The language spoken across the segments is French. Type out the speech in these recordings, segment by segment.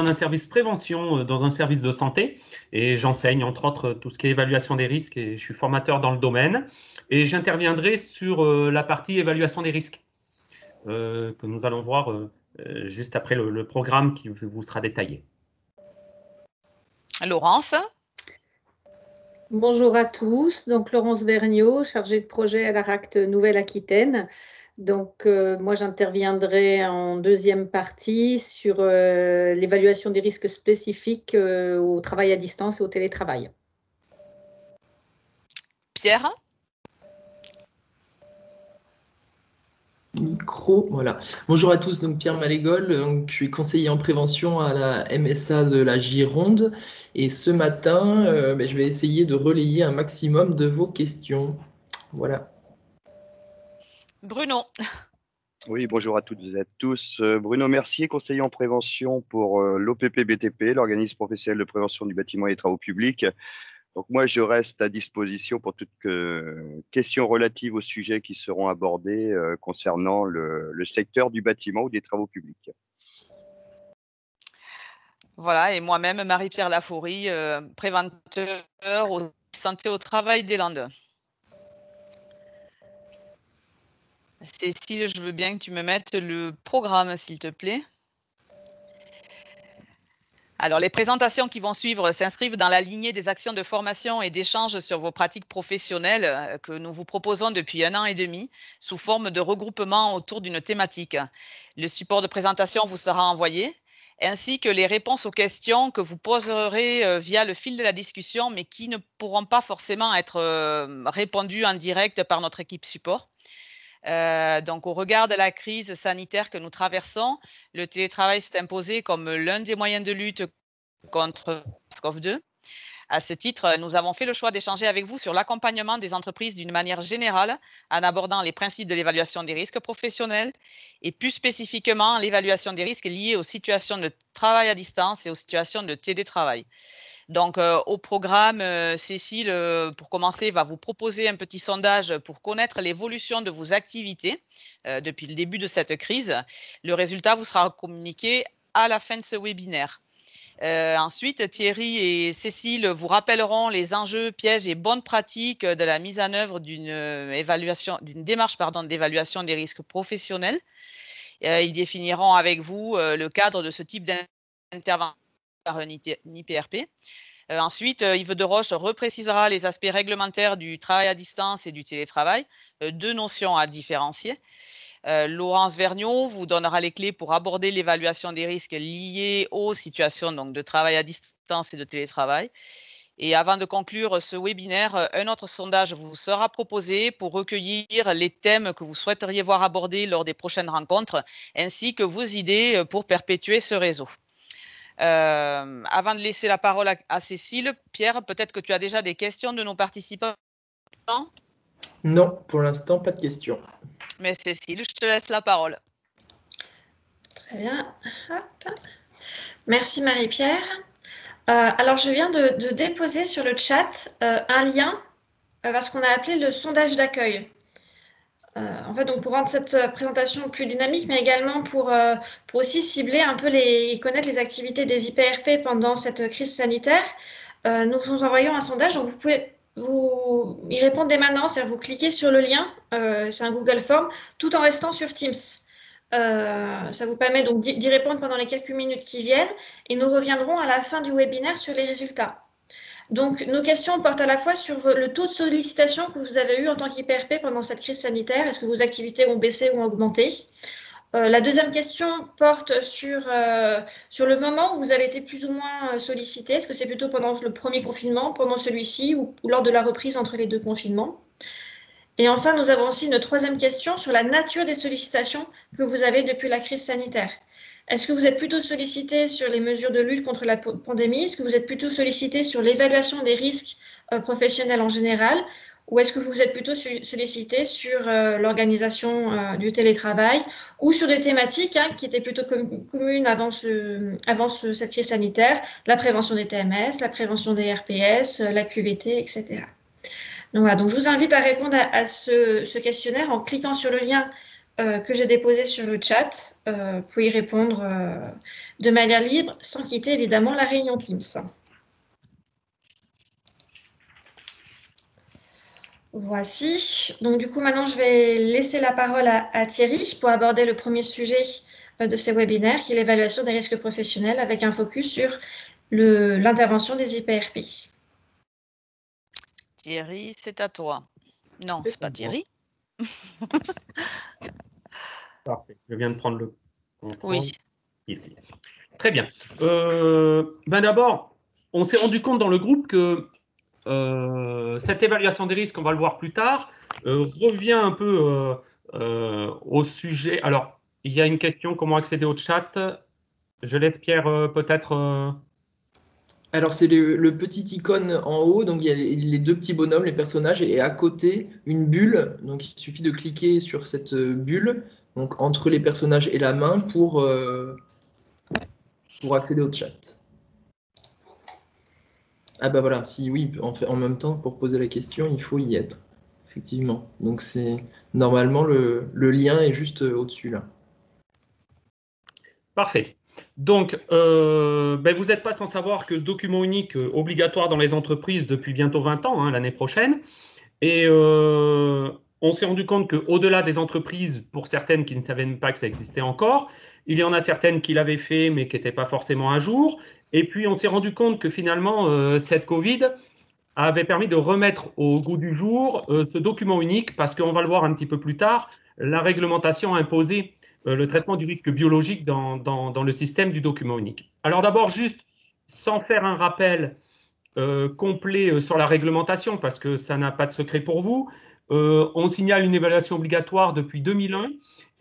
un service prévention dans un service de santé et j'enseigne entre autres tout ce qui est évaluation des risques et je suis formateur dans le domaine et j'interviendrai sur la partie évaluation des risques que nous allons voir juste après le programme qui vous sera détaillé. Laurence. Bonjour à tous, donc Laurence Vergniaud, chargée de projet à l'ARACT Nouvelle-Aquitaine. Donc moi j'interviendrai en deuxième partie sur l'évaluation des risques spécifiques au travail à distance et au télétravail. Pierre. Micro, voilà. Bonjour à tous, donc Pierre Malégol, donc, je suis conseiller en prévention à la MSA de la Gironde et ce matin, je vais essayer de relayer un maximum de vos questions. Voilà. Bruno. Oui, bonjour à toutes et à tous. Bruno Mercier, conseiller en prévention pour l'OPP-BTP, l'organisme professionnel de prévention du bâtiment et des travaux publics. Donc moi, je reste à disposition pour toutes questions relatives aux sujets qui seront abordés concernant le secteur du bâtiment ou des travaux publics. Voilà, et moi-même, Marie-Pierre Lafourie, préventeur au santé au travail des Landes. Cécile, je veux bien que tu me mettes le programme, s'il te plaît. Alors, les présentations qui vont suivre s'inscrivent dans la lignée des actions de formation et d'échange sur vos pratiques professionnelles que nous vous proposons depuis 1 an et demi sous forme de regroupement autour d'une thématique. Le support de présentation vous sera envoyé, ainsi que les réponses aux questions que vous poserez via le fil de la discussion, mais qui ne pourront pas forcément être répondues en direct par notre équipe support. Donc, au regard de la crise sanitaire que nous traversons, le télétravail s'est imposé comme l'un des moyens de lutte contre SARS-CoV-2. À ce titre, nous avons fait le choix d'échanger avec vous sur l'accompagnement des entreprises d'une manière générale, en abordant les principes de l'évaluation des risques professionnels et plus spécifiquement l'évaluation des risques liés aux situations de travail à distance et aux situations de télétravail. Donc, au programme, Cécile, pour commencer, va vous proposer un petit sondage pour connaître l'évolution de vos activités depuis le début de cette crise. Le résultat vous sera communiqué à la fin de ce webinaire. Ensuite, Thierry et Cécile vous rappelleront les enjeux, pièges et bonnes pratiques de la mise en œuvre d'une démarche d'évaluation des risques professionnels. Ils définiront avec vous le cadre de ce type d'intervention par un IPRP. Ensuite, Yves Deroche reprécisera les aspects réglementaires du travail à distance et du télétravail, deux notions à différencier. Laurence Vergniaud vous donnera les clés pour aborder l'évaluation des risques liés aux situations donc, de travail à distance et de télétravail. Et avant de conclure ce webinaire, un autre sondage vous sera proposé pour recueillir les thèmes que vous souhaiteriez voir abordés lors des prochaines rencontres, ainsi que vos idées pour perpétuer ce réseau. Avant de laisser la parole à Cécile, Pierre, peut-être que tu as déjà des questions de nos participants? Non, pour l'instant, pas de questions. Mais Cécile, je te laisse la parole. Très bien. Hop. Merci Marie-Pierre. Alors, je viens de déposer sur le chat un lien vers ce qu'on a appelé le sondage d'accueil. En fait, donc pour rendre cette présentation plus dynamique, mais également pour aussi cibler un peu connaître les activités des IPRP pendant cette crise sanitaire, nous vous envoyons un sondage, donc vous pouvez y répondre dès maintenant, c'est-à-dire vous cliquez sur le lien, c'est un Google Form, tout en restant sur Teams. Ça vous permet donc d'y répondre pendant les quelques minutes qui viennent et nous reviendrons à la fin du webinaire sur les résultats. Donc, nos questions portent à la fois sur le taux de sollicitation que vous avez eu en tant qu'IPRP pendant cette crise sanitaire. Est-ce que vos activités ont baissé ou ont augmenté? La deuxième question porte sur le moment où vous avez été plus ou moins sollicité. Est-ce que c'est plutôt pendant le premier confinement, pendant celui-ci ou lors de la reprise entre les deux confinements? Et enfin, nous avons aussi une troisième question sur la nature des sollicitations que vous avez depuis la crise sanitaire. Est-ce que vous êtes plutôt sollicité sur les mesures de lutte contre la pandémie? Est-ce que vous êtes plutôt sollicité sur l'évaluation des risques professionnels en général? Ou est-ce que vous êtes plutôt sollicité sur l'organisation du télétravail ou sur des thématiques qui étaient plutôt communes avant cette crise sanitaire, la prévention des TMS, la prévention des RPS, la QVT, etc. Donc, voilà, donc je vous invite à répondre à ce questionnaire en cliquant sur le lien que j'ai déposées sur le chat pour y répondre de manière libre, sans quitter évidemment la réunion Teams. Voici. Donc du coup, maintenant, je vais laisser la parole à Thierry pour aborder le premier sujet de ce webinaire, qui est l'évaluation des risques professionnels, avec un focus sur l'intervention des IPRP. Thierry, c'est à toi. Non, c'est pas Thierry. Parfait. Je viens de prendre le contrôle. Oui. Ici. Très bien. D'abord, on s'est rendu compte dans le groupe que cette évaluation des risques, on va le voir plus tard, revient un peu au sujet. Alors, il y a une question, comment accéder au chat? Je laisse Pierre peut-être... Alors, c'est le petit icône en haut, donc il y a les deux petits bonhommes, les personnages, et à côté, une bulle. Donc, il suffit de cliquer sur cette bulle, donc entre les personnages et la main, pour accéder au chat. Ah bah voilà, si oui, en même temps, pour poser la question, il faut y être, effectivement. Donc, c'est normalement, le lien est juste au-dessus, là. Parfait. Donc, vous n'êtes pas sans savoir que ce document unique obligatoire dans les entreprises depuis bientôt 20 ans, hein, l'année prochaine, et on s'est rendu compte qu'au-delà des entreprises, pour certaines qui ne savaient même pas que ça existait encore, il y en a certaines qui l'avaient fait mais qui n'étaient pas forcément à jour. Et puis, on s'est rendu compte que finalement, cette Covid avait permis de remettre au goût du jour ce document unique, parce qu'on va le voir un petit peu plus tard, la réglementation a imposé le traitement du risque biologique dans le système du document unique. Alors d'abord, juste sans faire un rappel complet sur la réglementation, parce que ça n'a pas de secret pour vous, on signale une évaluation obligatoire depuis 2001,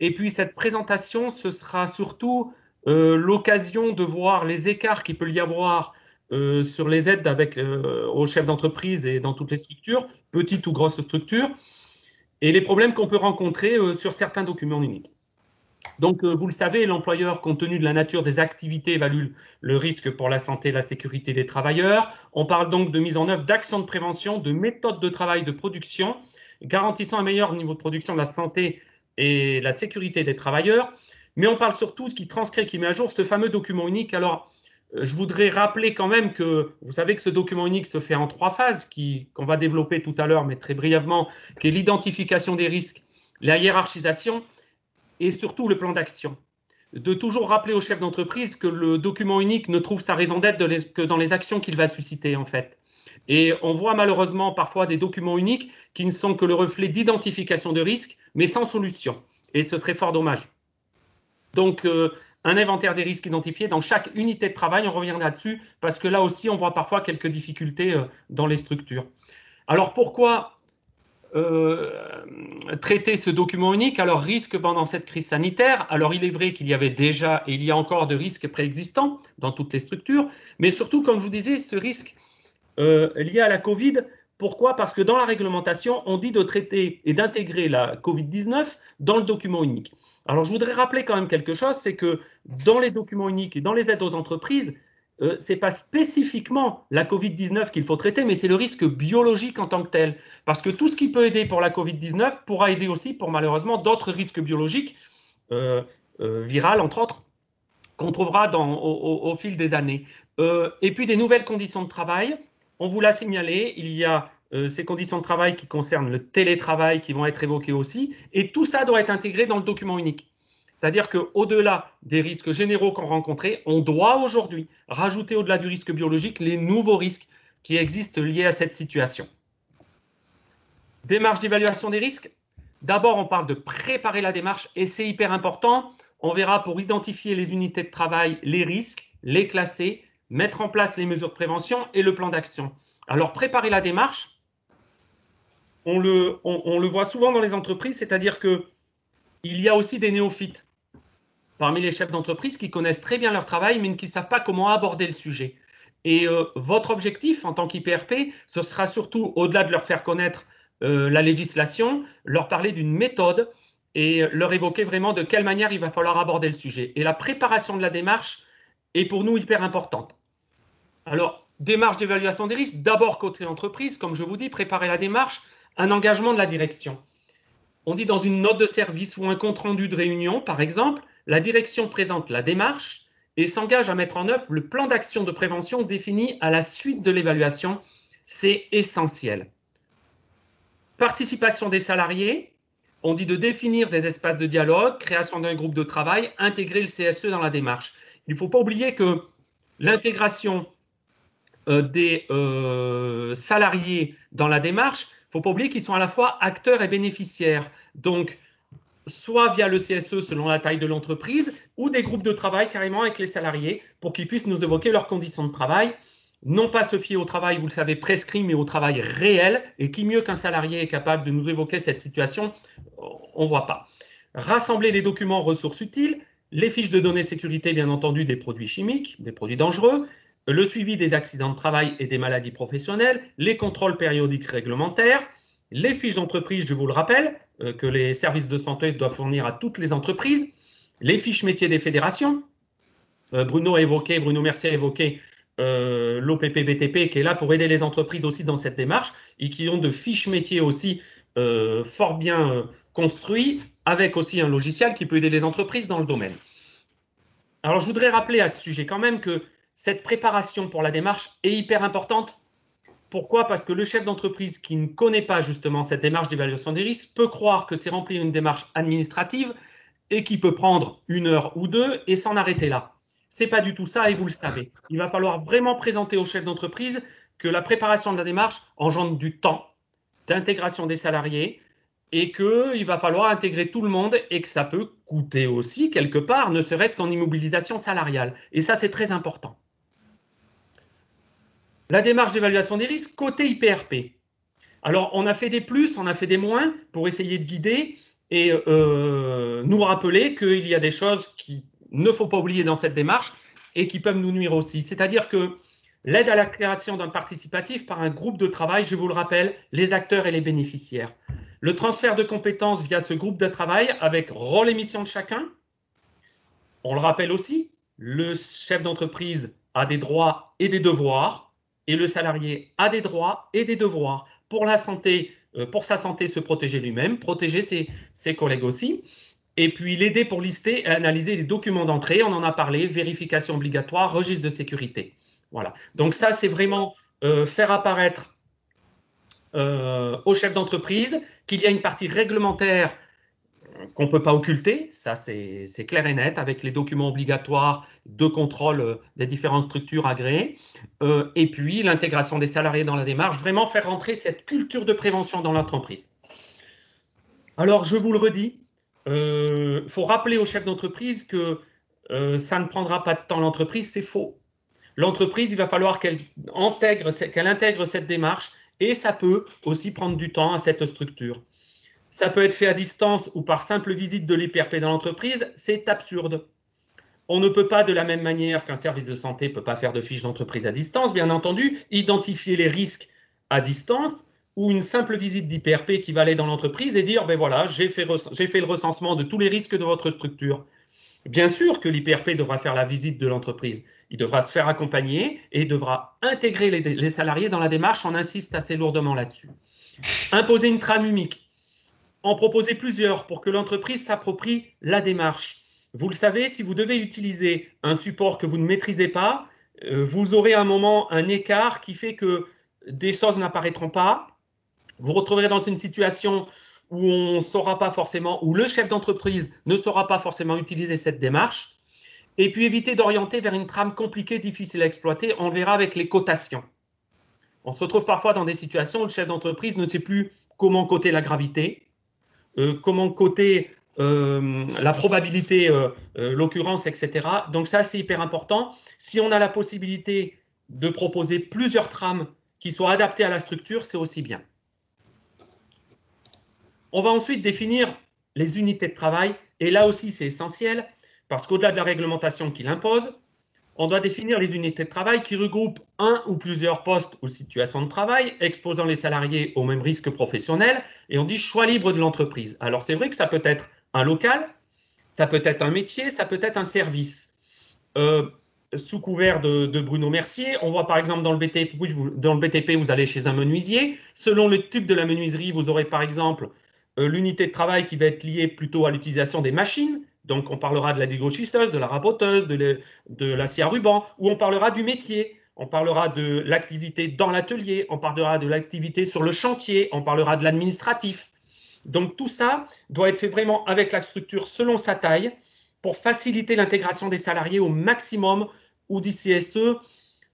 et puis cette présentation, ce sera surtout l'occasion de voir les écarts qu'il peut y avoir sur les aides aux chefs d'entreprise et dans toutes les structures, petites ou grosses structures, et les problèmes qu'on peut rencontrer sur certains documents uniques. Donc, vous le savez, l'employeur, compte tenu de la nature des activités, évalue le risque pour la santé et la sécurité des travailleurs. On parle donc de mise en œuvre d'actions de prévention, de méthodes de travail, de production, garantissant un meilleur niveau de production de la santé et la sécurité des travailleurs. Mais on parle surtout qui transcrit, qui met à jour ce fameux document unique. Alors, je voudrais rappeler quand même que vous savez que ce document unique se fait en 3 phases, qu'on va développer tout à l'heure, mais très brièvement, qui est l'identification des risques, la hiérarchisation et surtout le plan d'action. De toujours rappeler au chef d'entreprise que le document unique ne trouve sa raison d'être que dans les actions qu'il va susciter, en fait. Et on voit malheureusement parfois des documents uniques qui ne sont que le reflet d'identification de risques, mais sans solution. Et ce serait fort dommage. Donc, un inventaire des risques identifiés dans chaque unité de travail, on revient là-dessus, parce que là aussi, on voit parfois quelques difficultés dans les structures. Alors, pourquoi traiter ce document unique? Alors, risque pendant cette crise sanitaire. Alors, il est vrai qu'il y avait déjà et il y a encore de risques préexistants dans toutes les structures, mais surtout, comme je vous disais, ce risque lié à la Covid. Pourquoi? Parce que dans la réglementation, on dit de traiter et d'intégrer la Covid-19 dans le document unique. Alors, je voudrais rappeler quand même quelque chose, c'est que dans les documents uniques et dans les aides aux entreprises, ce n'est pas spécifiquement la Covid-19 qu'il faut traiter, mais c'est le risque biologique en tant que tel. Parce que tout ce qui peut aider pour la Covid-19 pourra aider aussi pour malheureusement d'autres risques biologiques, virales entre autres, qu'on trouvera au fil des années. Et puis des nouvelles conditions de travail. On vous l'a signalé, il y a ces conditions de travail qui concernent le télétravail qui vont être évoquées aussi. Et tout ça doit être intégré dans le document unique. C'est-à-dire qu'au-delà des risques généraux qu'on rencontrait, on doit aujourd'hui rajouter au-delà du risque biologique les nouveaux risques qui existent liés à cette situation. Démarche d'évaluation des risques. D'abord, on parle de préparer la démarche et c'est hyper important. On verra pour identifier les unités de travail, les risques, les classer, mettre en place les mesures de prévention et le plan d'action. Alors, préparer la démarche, on le voit souvent dans les entreprises, c'est-à-dire qu'il y a aussi des néophytes parmi les chefs d'entreprise qui connaissent très bien leur travail, mais qui ne savent pas comment aborder le sujet. Et votre objectif en tant qu'IPRP, ce sera surtout, au-delà de leur faire connaître la législation, leur parler d'une méthode et leur évoquer vraiment de quelle manière il va falloir aborder le sujet. Et la préparation de la démarche est pour nous hyper importante. Alors, démarche d'évaluation des risques, d'abord côté entreprise, comme je vous dis, préparer la démarche, un engagement de la direction. On dit dans une note de service ou un compte-rendu de réunion, par exemple, la direction présente la démarche et s'engage à mettre en œuvre le plan d'action de prévention défini à la suite de l'évaluation. C'est essentiel. Participation des salariés, on dit de définir des espaces de dialogue, création d'un groupe de travail, intégrer le CSE dans la démarche. Il ne faut pas oublier que l'intégration des salariés dans la démarche, il ne faut pas oublier qu'ils sont à la fois acteurs et bénéficiaires. Donc, soit via le CSE selon la taille de l'entreprise, ou des groupes de travail carrément avec les salariés pour qu'ils puissent nous évoquer leurs conditions de travail. Non pas se fier au travail, vous le savez, prescrit, mais au travail réel. Et qui mieux qu'un salarié est capable de nous évoquer cette situation, on ne voit pas. Rassembler les documents ressources utiles, les fiches de données sécurité, bien entendu, des produits chimiques, des produits dangereux, le suivi des accidents de travail et des maladies professionnelles, les contrôles périodiques réglementaires, les fiches d'entreprise, je vous le rappelle, que les services de santé doivent fournir à toutes les entreprises, les fiches métiers des fédérations. Bruno Mercier a évoqué l'OPP-BTP qui est là pour aider les entreprises aussi dans cette démarche et qui ont de fiches métiers aussi fort bien construits avec aussi un logiciel qui peut aider les entreprises dans le domaine. Alors, je voudrais rappeler à ce sujet quand même que cette préparation pour la démarche est hyper importante. Pourquoi? Parce que le chef d'entreprise qui ne connaît pas justement cette démarche d'évaluation des risques peut croire que c'est remplir une démarche administrative et qui peut prendre 1 heure ou 2 et s'en arrêter là. Ce n'est pas du tout ça et vous le savez. Il va falloir vraiment présenter au chef d'entreprise que la préparation de la démarche engendre du temps d'intégration des salariés et qu'il va falloir intégrer tout le monde et que ça peut coûter aussi quelque part, ne serait-ce qu'en immobilisation salariale. Et ça, c'est très important. La démarche d'évaluation des risques côté IPRP. Alors, on a fait des plus, on a fait des moins pour essayer de guider et nous rappeler qu'il y a des choses qu'il ne faut pas oublier dans cette démarche et qui peuvent nous nuire aussi. C'est-à-dire que l'aide à la création d'un participatif par un groupe de travail, je vous le rappelle, les acteurs et les bénéficiaires. Le transfert de compétences via ce groupe de travail avec rôle et mission de chacun. On le rappelle aussi, le chef d'entreprise a des droits et des devoirs et le salarié a des droits et des devoirs. Pour la santé, pour sa santé, se protéger lui-même, protéger ses collègues aussi. Et puis l'aider pour lister et analyser les documents d'entrée, on en a parlé, vérification obligatoire, registre de sécurité. Voilà. Donc ça, c'est vraiment faire apparaître au chef d'entreprise qu'il y a une partie réglementaire qu'on ne peut pas occulter, ça c'est clair et net, avec les documents obligatoires de contrôle des différentes structures agréées, et puis l'intégration des salariés dans la démarche, vraiment faire rentrer cette culture de prévention dans l'entreprise. Alors, je vous le redis, il faut rappeler au chef d'entreprise que ça ne prendra pas de temps l'entreprise, c'est faux. L'entreprise, il va falloir qu'elle intègre cette démarche, et ça peut aussi prendre du temps à cette structure. Ça peut être fait à distance ou par simple visite de l'IPRP dans l'entreprise, c'est absurde. On ne peut pas, de la même manière qu'un service de santé ne peut pas faire de fiche d'entreprise à distance, bien entendu, identifier les risques à distance ou une simple visite d'IPRP qui va aller dans l'entreprise et dire, ben voilà, j'ai fait le recensement de tous les risques de votre structure. Bien sûr que l'IPRP devra faire la visite de l'entreprise. Il devra se faire accompagner et il devra intégrer les salariés dans la démarche. On insiste assez lourdement là-dessus. Imposer une trame unique. En proposer plusieurs pour que l'entreprise s'approprie la démarche. Vous le savez, si vous devez utiliser un support que vous ne maîtrisez pas, vous aurez à un moment un écart qui fait que des choses n'apparaîtront pas. Vous retrouverez dans une situation où on ne saura pas forcément, où le chef d'entreprise ne saura pas forcément utiliser cette démarche. Et puis éviter d'orienter vers une trame compliquée, difficile à exploiter. On verra avec les cotations. On se retrouve parfois dans des situations où le chef d'entreprise ne sait plus comment coter la gravité, comment coter la probabilité, l'occurrence, etc. Donc ça, c'est hyper important. Si on a la possibilité de proposer plusieurs trames qui soient adaptées à la structure, c'est aussi bien. On va ensuite définir les unités de travail. Et là aussi, c'est essentiel, parce qu'au-delà de la réglementation qui l'impose, on doit définir les unités de travail qui regroupent un ou plusieurs postes ou situations de travail, exposant les salariés aux mêmes risques professionnels, et on dit choix libre de l'entreprise. Alors c'est vrai que ça peut être un local, ça peut être un métier, ça peut être un service. Sous couvert de Bruno Mercier, on voit par exemple dans le BTP, vous allez chez un menuisier. Selon le type de la menuiserie, vous aurez par exemple l'unité de travail qui va être liée plutôt à l'utilisation des machines. Donc, on parlera de la dégrossisseuse, de la raboteuse, de la scie à ruban, ou on parlera du métier. On parlera de l'activité dans l'atelier, on parlera de l'activité sur le chantier, on parlera de l'administratif. Donc, tout ça doit être fait vraiment avec la structure selon sa taille pour faciliter l'intégration des salariés au maximum ou du CSE.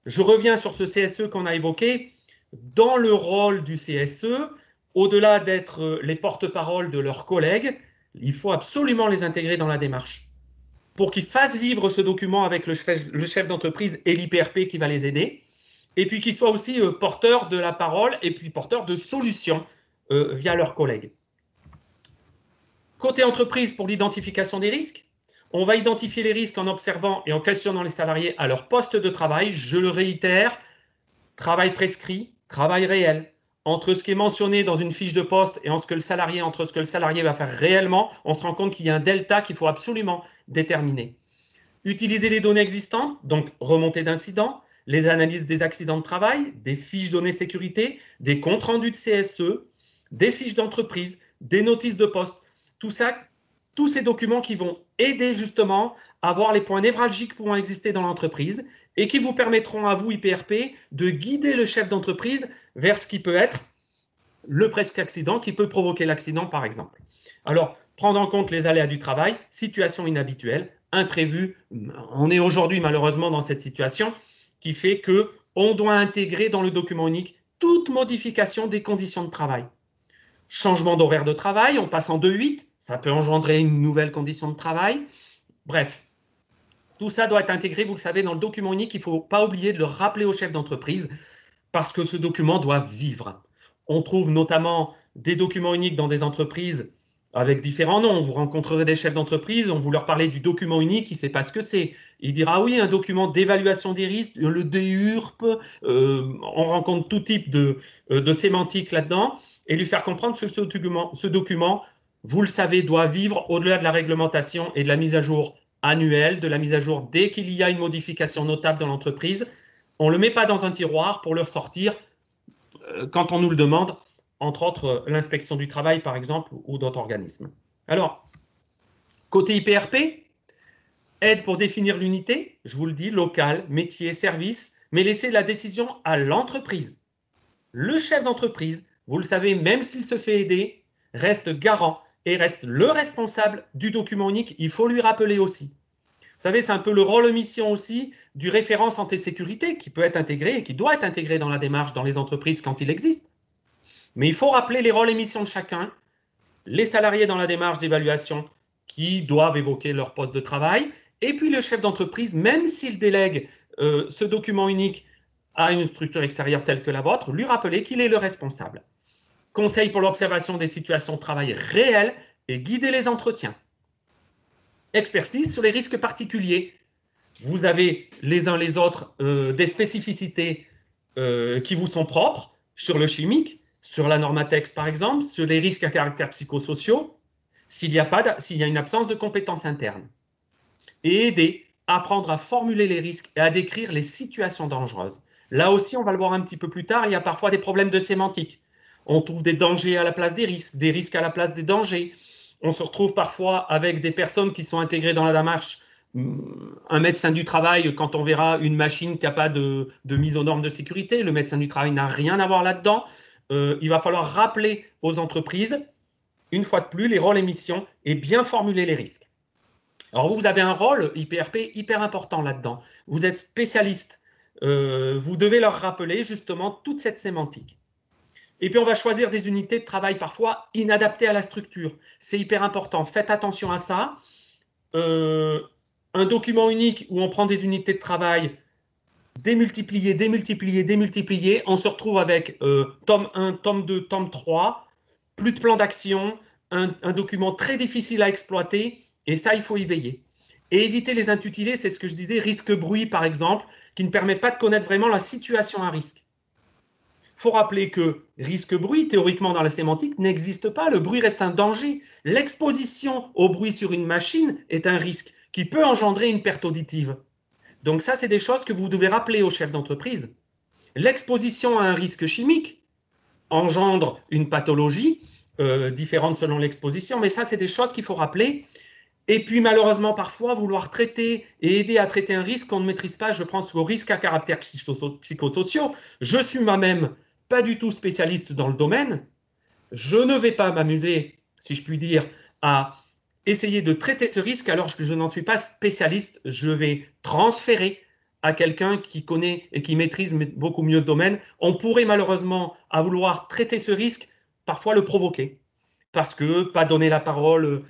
Je reviens sur ce CSE qu'on a évoqué. Dans le rôle du CSE, au-delà d'être les porte-parole de leurs collègues, il faut absolument les intégrer dans la démarche pour qu'ils fassent vivre ce document avec le chef d'entreprise et l'IPRP qui va les aider, et puis qu'ils soient aussi porteurs de la parole et puis porteurs de solutions via leurs collègues. Côté entreprise, pour l'identification des risques, on va identifier les risques en observant et en questionnant les salariés à leur poste de travail. Je le réitère, travail prescrit, travail réel. Entre ce qui est mentionné dans une fiche de poste et entre ce que le salarié va faire réellement, on se rend compte qu'il y a un delta qu'il faut absolument déterminer. Utiliser les données existantes, donc remontée d'incidents, les analyses des accidents de travail, des fiches données sécurité, des comptes rendus de CSE, des fiches d'entreprise, des notices de poste. Tout ça, tous ces documents qui vont aider justement à voir les points névralgiques pouvant exister dans l'entreprise et qui vous permettront à vous, IPRP, de guider le chef d'entreprise vers ce qui peut être le presque accident qui peut provoquer l'accident, par exemple. Alors, prendre en compte les aléas du travail, situation inhabituelle, imprévue. On est aujourd'hui malheureusement dans cette situation qui fait qu'on doit intégrer dans le document unique toute modification des conditions de travail. Changement d'horaire de travail, on passe en 2-8, ça peut engendrer une nouvelle condition de travail. Bref, tout ça doit être intégré, vous le savez, dans le document unique. Il ne faut pas oublier de le rappeler au chef d'entreprise parce que ce document doit vivre. On trouve notamment des documents uniques dans des entreprises avec différents noms. Vous rencontrerez des chefs d'entreprise, on vous leur parlez du document unique, il ne sait pas ce que c'est. Il dira oui, un document d'évaluation des risques, le DURP, on rencontre tout type de sémantique là-dedans, et lui faire comprendre que ce document, vous le savez, doit vivre au-delà de la réglementation et de la mise à jour annuelle, de la mise à jour dès qu'il y a une modification notable dans l'entreprise. On ne le met pas dans un tiroir pour le sortir quand on nous le demande, entre autres l'inspection du travail, par exemple, ou d'autres organismes. Alors, côté IPRP, aide pour définir l'unité, je vous le dis, local, métier, service, mais laisser la décision à l'entreprise. Le chef d'entreprise, vous le savez, même s'il se fait aider, reste garant et reste le responsable du document unique. Il faut lui rappeler aussi. Vous savez, c'est un peu le rôle mission aussi du référent santé-sécurité qui peut être intégré et qui doit être intégré dans la démarche dans les entreprises quand il existe. Mais il faut rappeler les rôles et missions de chacun, les salariés dans la démarche d'évaluation qui doivent évoquer leur poste de travail, et puis le chef d'entreprise, même s'il délègue ce document unique à une structure extérieure telle que la vôtre, lui rappeler qu'il est le responsable. Conseil pour l'observation des situations de travail réelles et guider les entretiens. Expertise sur les risques particuliers. Vous avez les uns les autres des spécificités qui vous sont propres sur le chimique, sur la normatex par exemple, sur les risques à caractère psychosociaux, s'il y a une absence de compétences internes. Et aider à apprendre à formuler les risques et à décrire les situations dangereuses. Là aussi, on va le voir un petit peu plus tard, il y a parfois des problèmes de sémantique. On trouve des dangers à la place des risques à la place des dangers. On se retrouve parfois avec des personnes qui sont intégrées dans la démarche. Un médecin du travail, quand on verra une machine qui n'a pas de mise aux normes de sécurité, le médecin du travail n'a rien à voir là-dedans. Il va falloir rappeler aux entreprises, une fois de plus, les rôles et missions et bien formuler les risques. Alors vous avez un rôle IPRP hyper important là-dedans. Vous êtes spécialiste. Vous devez leur rappeler justement toute cette sémantique. Et puis on va choisir des unités de travail parfois inadaptées à la structure. C'est hyper important. Faites attention à ça. Un document unique où on prend des unités de travail démultipliées, on se retrouve avec tome 1, tome 2, tome 3, plus de plan d'action, un document très difficile à exploiter, et ça, il faut y veiller. Et éviter les intitulés, c'est ce que je disais, risque bruit par exemple, qui ne permet pas de connaître vraiment la situation à risque. Il faut rappeler que risque bruit, théoriquement dans la sémantique, n'existe pas. Le bruit reste un danger. L'exposition au bruit sur une machine est un risque qui peut engendrer une perte auditive. Donc ça, c'est des choses que vous devez rappeler au chef d'entreprise. L'exposition à un risque chimique engendre une pathologie différentes selon l'exposition, mais ça, c'est des choses qu'il faut rappeler. Et puis, malheureusement, parfois, vouloir traiter et aider à traiter un risque qu'on ne maîtrise pas, je pense aux risques à caractère psychosociaux. Je suis moi-même pas du tout spécialiste dans le domaine. Je ne vais pas m'amuser, si je puis dire, à essayer de traiter ce risque alors que je n'en suis pas spécialiste. Je vais transférer à quelqu'un qui connaît et qui maîtrise beaucoup mieux ce domaine. On pourrait malheureusement, à vouloir traiter ce risque, parfois le provoquer. Parce que pas donner la parole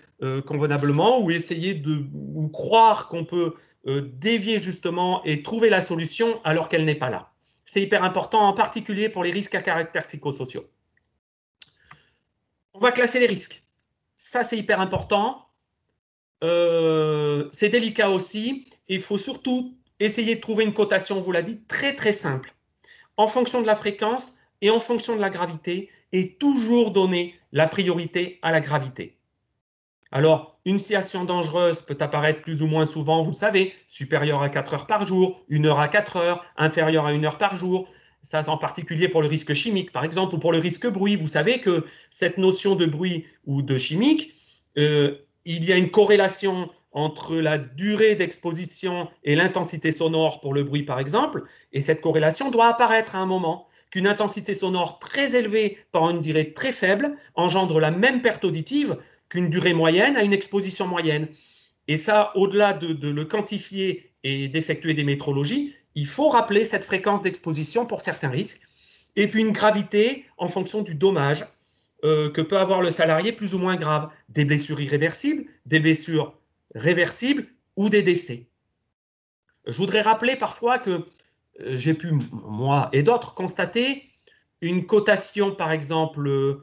convenablement ou essayer ou croire qu'on peut dévier justement et trouver la solution alors qu'elle n'est pas là. C'est hyper important, en particulier pour les risques à caractère psychosociaux. On va classer les risques. Ça, c'est hyper important. C'est délicat aussi. Il faut surtout essayer de trouver une cotation, on vous l'a dit, très très simple. En fonction de la fréquence et en fonction de la gravité, et toujours donner la priorité à la gravité. Alors, une situation dangereuse peut apparaître plus ou moins souvent, vous le savez, supérieure à 4 heures par jour, 1 heure à 4 heures, inférieure à 1 heure par jour. Ça, en particulier pour le risque chimique, par exemple, ou pour le risque bruit. Vous savez que cette notion de bruit ou de chimique, il y a une corrélation entre la durée d'exposition et l'intensité sonore pour le bruit, par exemple, et cette corrélation doit apparaître à un moment. Qu'une intensité sonore très élevée par une durée très faible engendre la même perte auditive qu'une durée moyenne à une exposition moyenne. Et ça, au-delà de le quantifier et d'effectuer des métrologies, il faut rappeler cette fréquence d'exposition pour certains risques, et puis une gravité en fonction du dommage que peut avoir le salarié plus ou moins grave. Des blessures irréversibles, des blessures réversibles ou des décès. Je voudrais rappeler parfois que j'ai pu, moi et d'autres, constater une cotation, par exemple,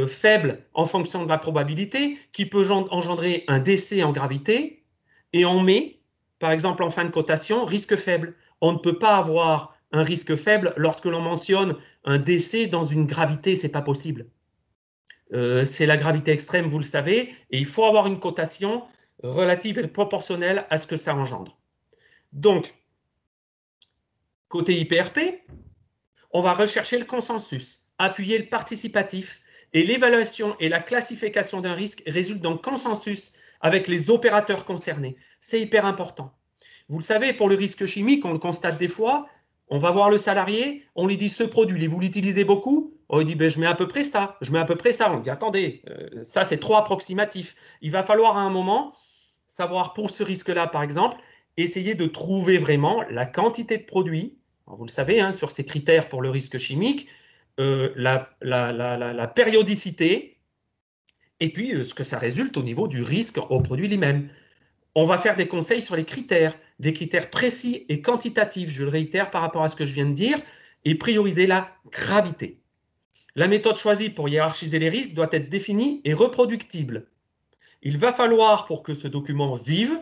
faible en fonction de la probabilité, qui peut engendrer un décès en gravité, et on met, par exemple, en fin de cotation, risque faible. On ne peut pas avoir un risque faible lorsque l'on mentionne un décès dans une gravité, c'est pas possible. C'est la gravité extrême, vous le savez, et il faut avoir une cotation relative et proportionnelle à ce que ça engendre. Donc, côté IPRP, on va rechercher le consensus, appuyer le participatif, et l'évaluation et la classification d'un risque résultent dans le consensus avec les opérateurs concernés. C'est hyper important. Vous le savez, pour le risque chimique, on le constate des fois, on va voir le salarié, on lui dit ce produit, vous l'utilisez beaucoup? On lui dit ben, je mets à peu près ça, je mets à peu près ça. On dit attendez, ça c'est trop approximatif. Il va falloir à un moment savoir pour ce risque-là, par exemple, essayer de trouver vraiment la quantité de produits. Alors, vous le savez, hein, sur ces critères pour le risque chimique, la périodicité et puis ce que ça résulte au niveau du risque au produit lui-même. On va faire des conseils sur les critères, des critères précis et quantitatifs, je le réitère par rapport à ce que je viens de dire, et prioriser la gravité. La méthode choisie pour hiérarchiser les risques doit être définie et reproductible. Il va falloir, pour que ce document vive,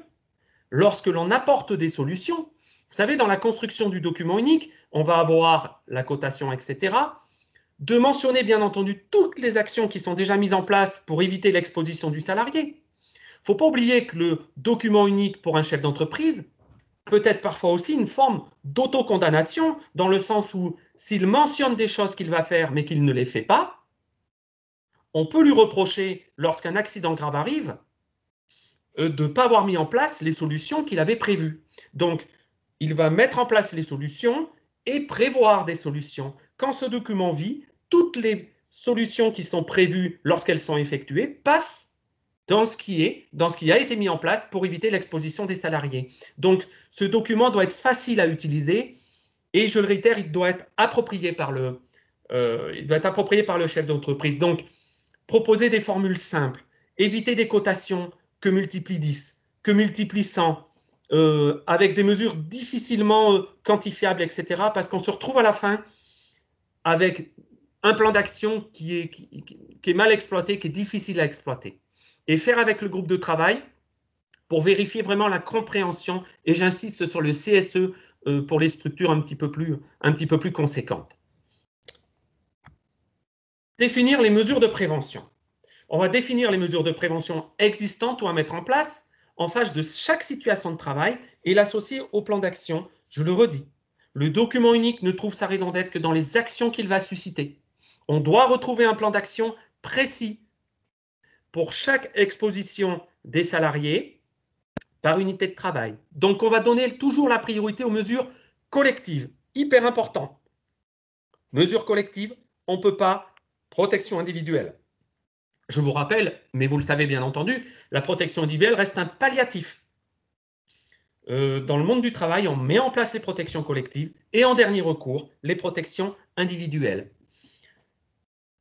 lorsque l'on apporte des solutions, vous savez, dans la construction du document unique, on va avoir la cotation, etc., de mentionner bien entendu toutes les actions qui sont déjà mises en place pour éviter l'exposition du salarié. Il ne faut pas oublier que le document unique pour un chef d'entreprise peut être parfois aussi une forme d'autocondamnation, dans le sens où s'il mentionne des choses qu'il va faire mais qu'il ne les fait pas, on peut lui reprocher, lorsqu'un accident grave arrive, de ne pas avoir mis en place les solutions qu'il avait prévues. Donc, il va mettre en place les solutions et prévoir des solutions. Quand ce document vit, toutes les solutions qui sont prévues lorsqu'elles sont effectuées passent dans ce qui a été mis en place pour éviter l'exposition des salariés. Donc, ce document doit être facile à utiliser et, je le réitère, il doit être approprié par le chef d'entreprise. Donc, proposer des formules simples, éviter des cotations que multiplie 10, que multiplie 100, avec des mesures difficilement quantifiables, etc. Parce qu'on se retrouve à la fin avec un plan d'action qui est mal exploité, qui est difficile à exploiter. Et faire avec le groupe de travail pour vérifier vraiment la compréhension, et j'insiste sur le CSE pour les structures un petit peu plus conséquentes. Définir les mesures de prévention. On va définir les mesures de prévention existantes ou à mettre en place en face de chaque situation de travail et l'associer au plan d'action. Je le redis, le document unique ne trouve sa raison d'être que dans les actions qu'il va susciter. On doit retrouver un plan d'action précis pour chaque exposition des salariés par unité de travail. Donc, on va donner toujours la priorité aux mesures collectives. Hyper important. Mesures collectives, on ne peut pas. Protection individuelle. Je vous rappelle, mais vous le savez bien entendu, la protection individuelle reste un palliatif. Dans le monde du travail, on met en place les protections collectives et en dernier recours, les protections individuelles.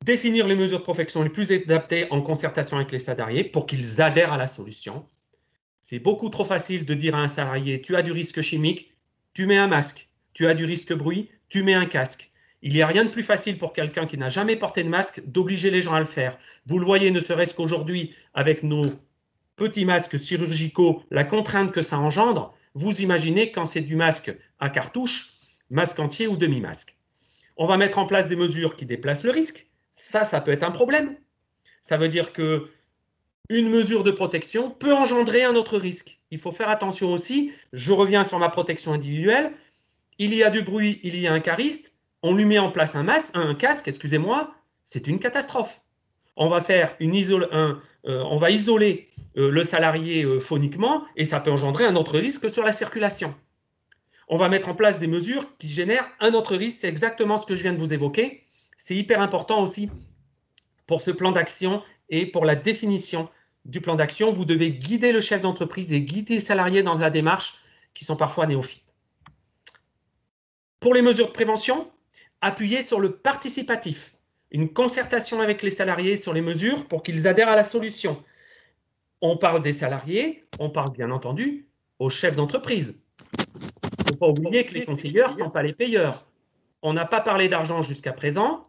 Définir les mesures de protection les plus adaptées en concertation avec les salariés pour qu'ils adhèrent à la solution. C'est beaucoup trop facile de dire à un salarié « tu as du risque chimique, tu mets un masque. Tu as du risque bruit, tu mets un casque. » Il n'y a rien de plus facile pour quelqu'un qui n'a jamais porté de masque d'obliger les gens à le faire. Vous le voyez, ne serait-ce qu'aujourd'hui, avec nos petits masques chirurgicaux, la contrainte que ça engendre, vous imaginez quand c'est du masque à cartouche, masque entier ou demi-masque. On va mettre en place des mesures qui déplacent le risque. Ça peut être un problème. Ça veut dire que une mesure de protection peut engendrer un autre risque. Il faut faire attention aussi. Je reviens sur ma protection individuelle. Il y a du bruit, il y a un cariste. On lui met en place un casque, excusez-moi, c'est une catastrophe. On va faire on va isoler le salarié phoniquement et ça peut engendrer un autre risque sur la circulation. On va mettre en place des mesures qui génèrent un autre risque. C'est exactement ce que je viens de vous évoquer. C'est hyper important aussi pour ce plan d'action et pour la définition du plan d'action. Vous devez guider le chef d'entreprise et guider les salariés dans la démarche qui sont parfois néophytes. Pour les mesures de prévention, appuyez sur le participatif. Une concertation avec les salariés sur les mesures pour qu'ils adhèrent à la solution. On parle des salariés, on parle bien entendu aux chefs d'entreprise. Il ne faut pas oublier que les conseillers ne sont pas les payeurs. On n'a pas parlé d'argent jusqu'à présent,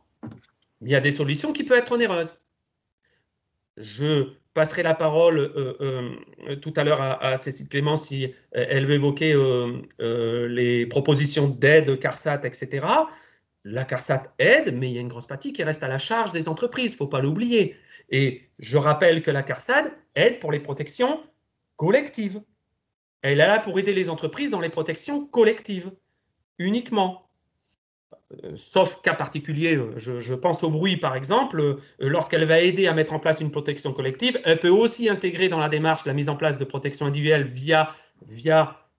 mais il y a des solutions qui peuvent être onéreuses. Je passerai la parole tout à l'heure à Cécile Clément si elle veut évoquer les propositions d'aide CARSAT, etc. La CARSAT aide, mais il y a une grosse partie qui reste à la charge des entreprises, il ne faut pas l'oublier. Et je rappelle que la CARSAT aide pour les protections collectives. Elle est là pour aider les entreprises dans les protections collectives, uniquement. Sauf cas particulier, je pense au bruit par exemple, lorsqu'elle va aider à mettre en place une protection collective, elle peut aussi intégrer dans la démarche la mise en place de protection individuelle via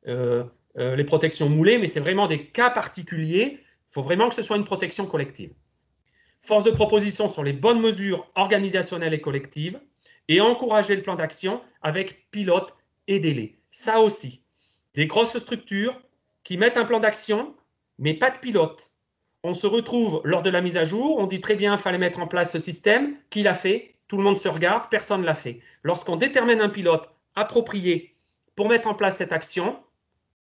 les protections moulées, mais c'est vraiment des cas particuliers. Il faut vraiment que ce soit une protection collective. Force de proposition sur les bonnes mesures organisationnelles et collectives et encourager le plan d'action avec pilote et délai. Ça aussi, des grosses structures qui mettent un plan d'action, mais pas de pilote. On se retrouve lors de la mise à jour, on dit très bien, il fallait mettre en place ce système, qui l'a fait? Tout le monde se regarde, personne ne l'a fait. Lorsqu'on détermine un pilote approprié pour mettre en place cette action,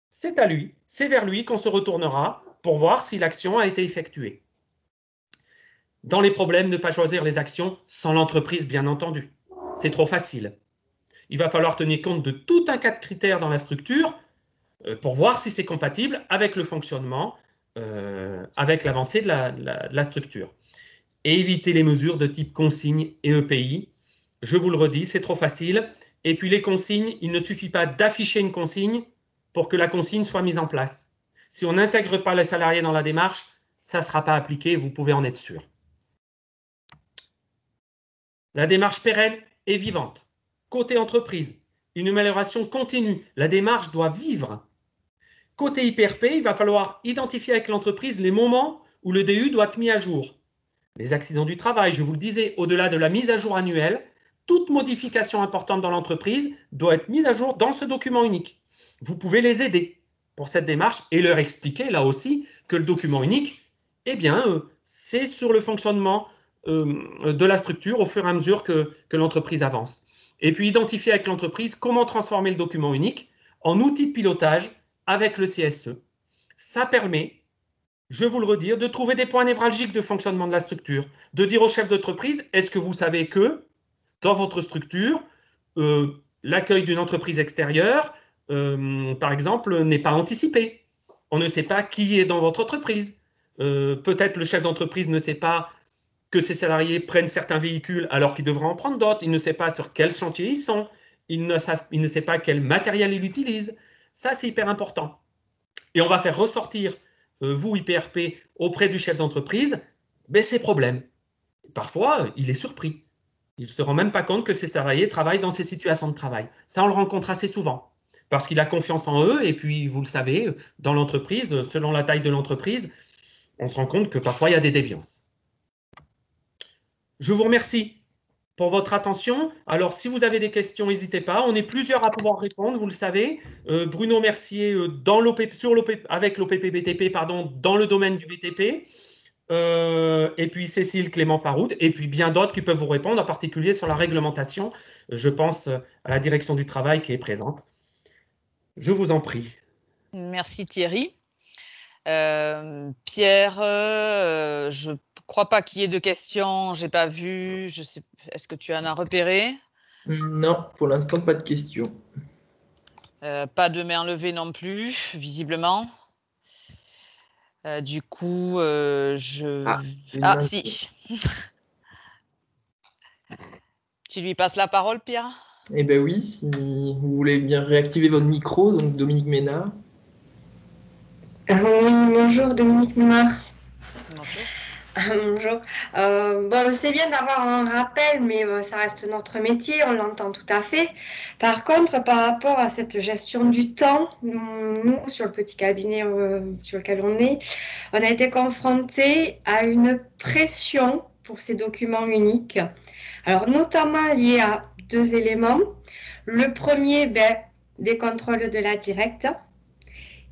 c'est à lui, c'est vers lui qu'on se retournera pour voir si l'action a été effectuée. Dans les problèmes, ne pas choisir les actions sans l'entreprise, bien entendu. C'est trop facile. Il va falloir tenir compte de tout un tas de critères dans la structure pour voir si c'est compatible avec le fonctionnement, avec l'avancée de la structure. Et éviter les mesures de type consigne et EPI. Je vous le redis, c'est trop facile. Et puis les consignes, il ne suffit pas d'afficher une consigne pour que la consigne soit mise en place. Si on n'intègre pas les salariés dans la démarche, ça ne sera pas appliqué, vous pouvez en être sûr. La démarche pérenne et vivante. Côté entreprise, une amélioration continue. La démarche doit vivre. Côté IPRP, il va falloir identifier avec l'entreprise les moments où le DU doit être mis à jour. Les accidents du travail, je vous le disais, au-delà de la mise à jour annuelle, toute modification importante dans l'entreprise doit être mise à jour dans ce document unique. Vous pouvez les aider pour cette démarche et leur expliquer là aussi que le document unique, eh bien, c'est sur le fonctionnement de la structure au fur et à mesure que l'entreprise avance. Et puis identifier avec l'entreprise comment transformer le document unique en outil de pilotage avec le CSE. Ça permet, je vous le redis, de trouver des points névralgiques de fonctionnement de la structure, de dire au chef d'entreprise, est-ce que vous savez que dans votre structure, l'accueil d'une entreprise extérieure, par exemple, n'est pas anticipé. On ne sait pas qui est dans votre entreprise. Peut-être le chef d'entreprise ne sait pas que ses salariés prennent certains véhicules alors qu'ils devraient en prendre d'autres. Il ne sait pas sur quel chantier ils sont. Il ne sait pas quel matériel il utilise. Ça, c'est hyper important. Et on va faire ressortir, vous, IPRP, auprès du chef d'entreprise, ces problèmes. parfois, il est surpris. Il ne se rend même pas compte que ses salariés travaillent dans ces situations de travail. Ça, on le rencontre assez souvent, parce qu'il a confiance en eux, et puis, vous le savez, dans l'entreprise, selon la taille de l'entreprise, on se rend compte que parfois, il y a des déviances. Je vous remercie pour votre attention. Alors, si vous avez des questions, n'hésitez pas. On est plusieurs à pouvoir répondre, vous le savez. Bruno Mercier avec l'OPP-BTP, dans le domaine du BTP. Et puis Cécile Clément Faroud, et puis bien d'autres qui peuvent vous répondre, en particulier sur la réglementation. Je pense à la direction du travail qui est présente. Je vous en prie. Merci Thierry. Pierre, je ne crois pas qu'il y ait de questions, je n'ai pas vu. Je sais, est-ce que tu en as repéré? Non, pour l'instant, pas de questions. Pas de main levée non plus, visiblement. Du coup, si. Tu lui passes la parole, Pierre? Eh bien oui, si vous voulez bien réactiver votre micro, donc Dominique Ménard. Bonjour Dominique Ménard. Bonjour. Bonjour. Bon, c'est bien d'avoir un rappel, mais ça reste notre métier, on l'entend tout à fait. Par contre, par rapport à cette gestion du temps, nous, sur le petit cabinet sur lequel on a été confrontés à une pression pour ces documents uniques. Alors, notamment lié à 2 éléments. Le premier, des contrôles de la directe.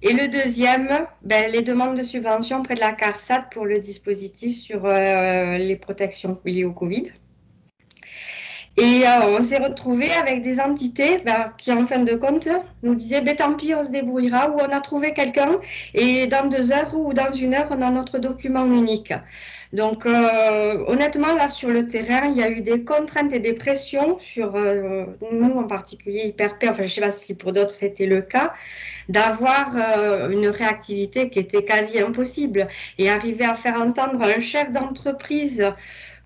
Et le deuxième, les demandes de subvention près de la CARSAT pour le dispositif sur les protections liées au Covid. Et on s'est retrouvé avec des entités qui, en fin de compte, nous disaient tant pis, on se débrouillera, ou on a trouvé quelqu'un, et dans 2 heures ou dans 1 heure, on a notre document unique. Donc, honnêtement, là, sur le terrain, il y a eu des contraintes et des pressions sur nous, en particulier, IPRP, enfin, je ne sais pas si pour d'autres c'était le cas, d'avoir une réactivité qui était quasi impossible et arriver à faire entendre à un chef d'entreprise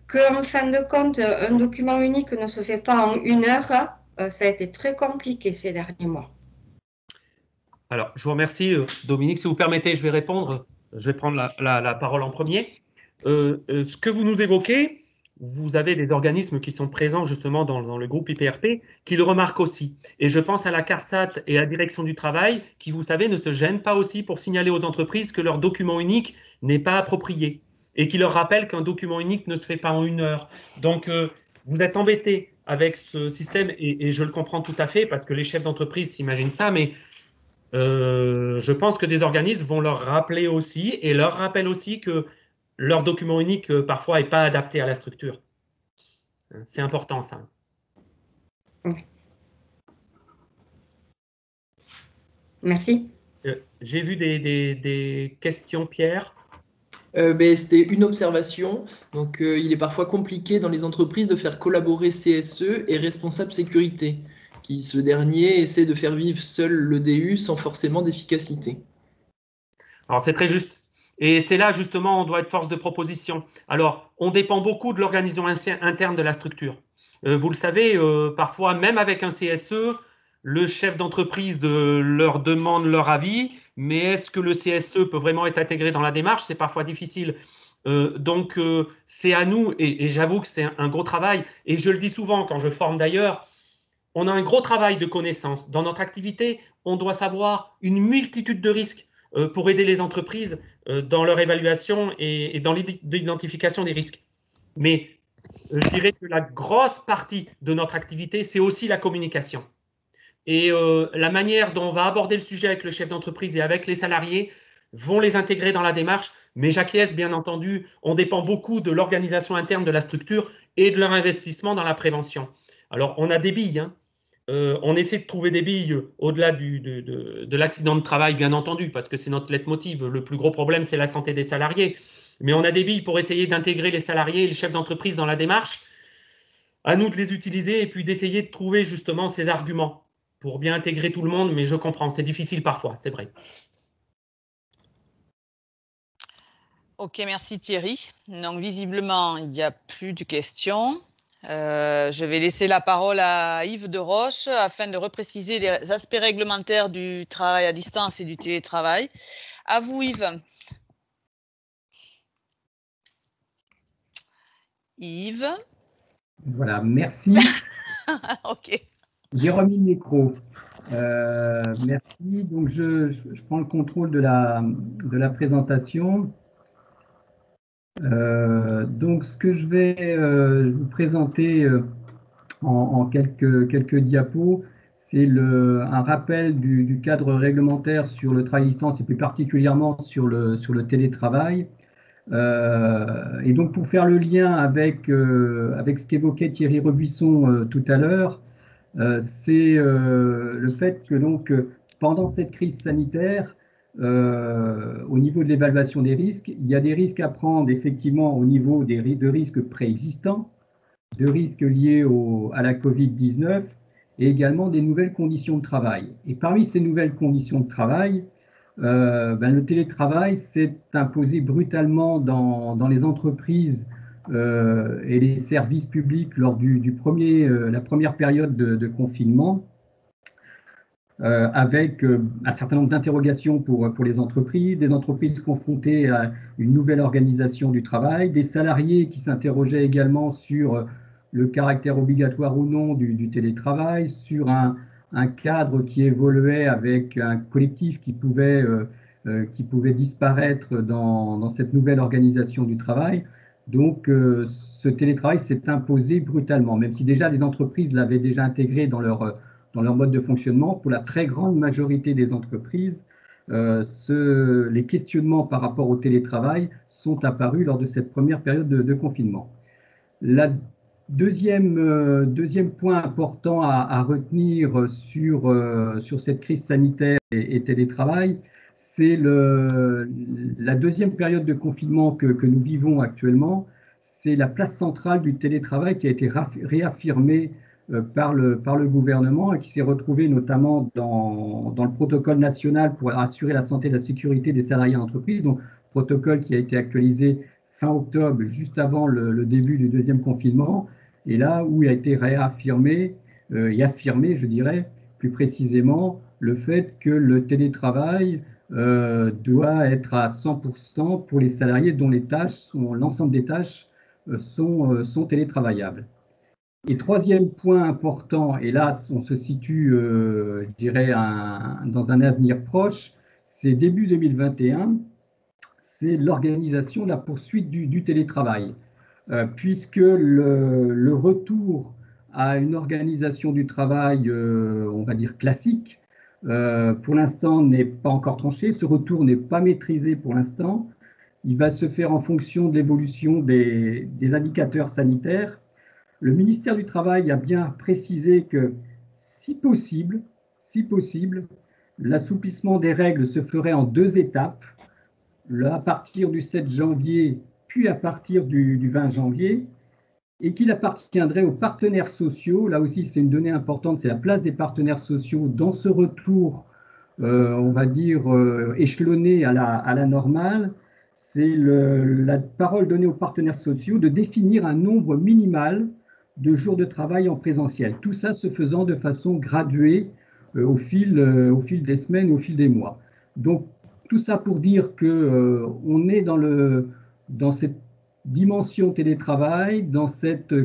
qu'en fin de compte, un document unique ne se fait pas en 1 heure, ça a été très compliqué ces derniers mois. Alors, je vous remercie, Dominique. Si vous permettez, je vais répondre. Je vais prendre la parole en premier. Ce que vous nous évoquez, vous avez des organismes qui sont présents justement dans le groupe IPRP qui le remarquent aussi. Et je pense à la CARSAT et à la Direction du Travail qui, vous savez, ne se gênent pas aussi pour signaler aux entreprises que leur document unique n'est pas approprié et qui leur rappellent qu'un document unique ne se fait pas en 1 heure. Donc, vous êtes embêtés avec ce système et je le comprends tout à fait parce que les chefs d'entreprise s'imaginent ça, mais je pense que des organismes vont leur rappeler aussi et leur rappellent aussi que leur document unique, parfois, n'est pas adapté à la structure. C'est important, ça. Merci. J'ai vu des questions, Pierre. C'était une observation. Donc, il est parfois compliqué dans les entreprises de faire collaborer CSE et responsable sécurité, qui, ce dernier, essaie de faire vivre seul le DU sans forcément d'efficacité. Alors, c'est très juste. Et c'est là, justement, on doit être force de proposition. Alors, on dépend beaucoup de l'organisation interne de la structure. Vous le savez, parfois, même avec un CSE, le chef d'entreprise leur demande leur avis, mais est-ce que le CSE peut vraiment être intégré dans la démarche? C'est parfois difficile. Donc, c'est à nous, et j'avoue que c'est un gros travail, et je le dis souvent quand je forme d'ailleurs, on a un gros travail de connaissance. Dans notre activité, on doit savoir une multitude de risques pour aider les entreprises dans leur évaluation et dans l'identification des risques. Mais je dirais que la grosse partie de notre activité, c'est aussi la communication. Et la manière dont on va aborder le sujet avec le chef d'entreprise et avec les salariés vont les intégrer dans la démarche. Mais j'acquiesce, bien entendu, on dépend beaucoup de l'organisation interne de la structure et de leur investissement dans la prévention. Alors, on a des billes, hein. On essaie de trouver des billes au-delà de l'accident de travail, bien entendu, parce que c'est notre leitmotiv. Le plus gros problème, c'est la santé des salariés. Mais on a des billes pour essayer d'intégrer les salariés et le chef d'entreprise dans la démarche. À nous de les utiliser et puis d'essayer de trouver justement ces arguments pour bien intégrer tout le monde. Mais je comprends, c'est difficile parfois, c'est vrai. Ok, merci Thierry. Donc, visiblement, il n'y a plus de questions. Je vais laisser la parole à Yves de Roche afin de repréciser les aspects réglementaires du travail à distance et du télétravail. À vous, Yves. Yves. Voilà, merci. OK. J'ai remis le micro. Merci. Donc, je prends le contrôle de la présentation. Donc, ce que je vais vous présenter en quelques diapos, c'est un rappel du cadre réglementaire sur le travail à distance et plus particulièrement sur le télétravail. Et donc, pour faire le lien avec ce qu'évoquait Thierry Rebuisson tout à l'heure, c'est le fait que donc, pendant cette crise sanitaire, au niveau de l'évaluation des risques, il y a des risques à prendre effectivement au niveau de risques préexistants, de risques liés à la Covid-19 et également des nouvelles conditions de travail. Et parmi ces nouvelles conditions de travail, le télétravail s'est imposé brutalement dans les entreprises et les services publics lors la première période de confinement, avec un certain nombre d'interrogations pour les entreprises, des entreprises confrontées à une nouvelle organisation du travail, des salariés qui s'interrogeaient également sur le caractère obligatoire ou non du télétravail, sur un cadre qui évoluait avec un collectif qui pouvait disparaître dans cette nouvelle organisation du travail. Donc, ce télétravail s'est imposé brutalement, même si déjà les entreprises l'avaient déjà intégré dans leur mode de fonctionnement. Pour la très grande majorité des entreprises, les questionnements par rapport au télétravail sont apparus lors de cette première période de confinement. La deuxième point important à retenir sur cette crise sanitaire et télétravail, c'est la deuxième période de confinement que nous vivons actuellement. C'est la place centrale du télétravail qui a été réaffirmée par le gouvernement et qui s'est retrouvé notamment dans le protocole national pour assurer la santé et la sécurité des salariés en entreprise, donc protocole qui a été actualisé fin octobre, juste avant le début du deuxième confinement, et là où il a été réaffirmé et affirmé, je dirais, plus précisément, le fait que le télétravail doit être à 100% pour les salariés dont l'ensemble des tâches sont télétravaillables. Et troisième point important, et là on se situe, je dirais, dans un avenir proche, c'est début 2021, c'est l'organisation de la poursuite du télétravail, puisque le retour à une organisation du travail, on va dire classique, pour l'instant n'est pas encore tranché, ce retour n'est pas maîtrisé pour l'instant, il va se faire en fonction de l'évolution des indicateurs sanitaires. Le ministère du Travail a bien précisé que, si possible, l'assouplissement des règles se ferait en 2 étapes, à partir du 7 janvier, puis à partir du 20 janvier, et qu'il appartiendrait aux partenaires sociaux. Là aussi, c'est une donnée importante, c'est la place des partenaires sociaux dans ce retour, on va dire, échelonné à la normale. C'est la parole donnée aux partenaires sociaux de définir un nombre minimal de jours de travail en présentiel. Tout ça se faisant de façon graduée au fil des semaines, au fil des mois. Donc, tout ça pour dire qu'on est dans cette dimension télétravail, dans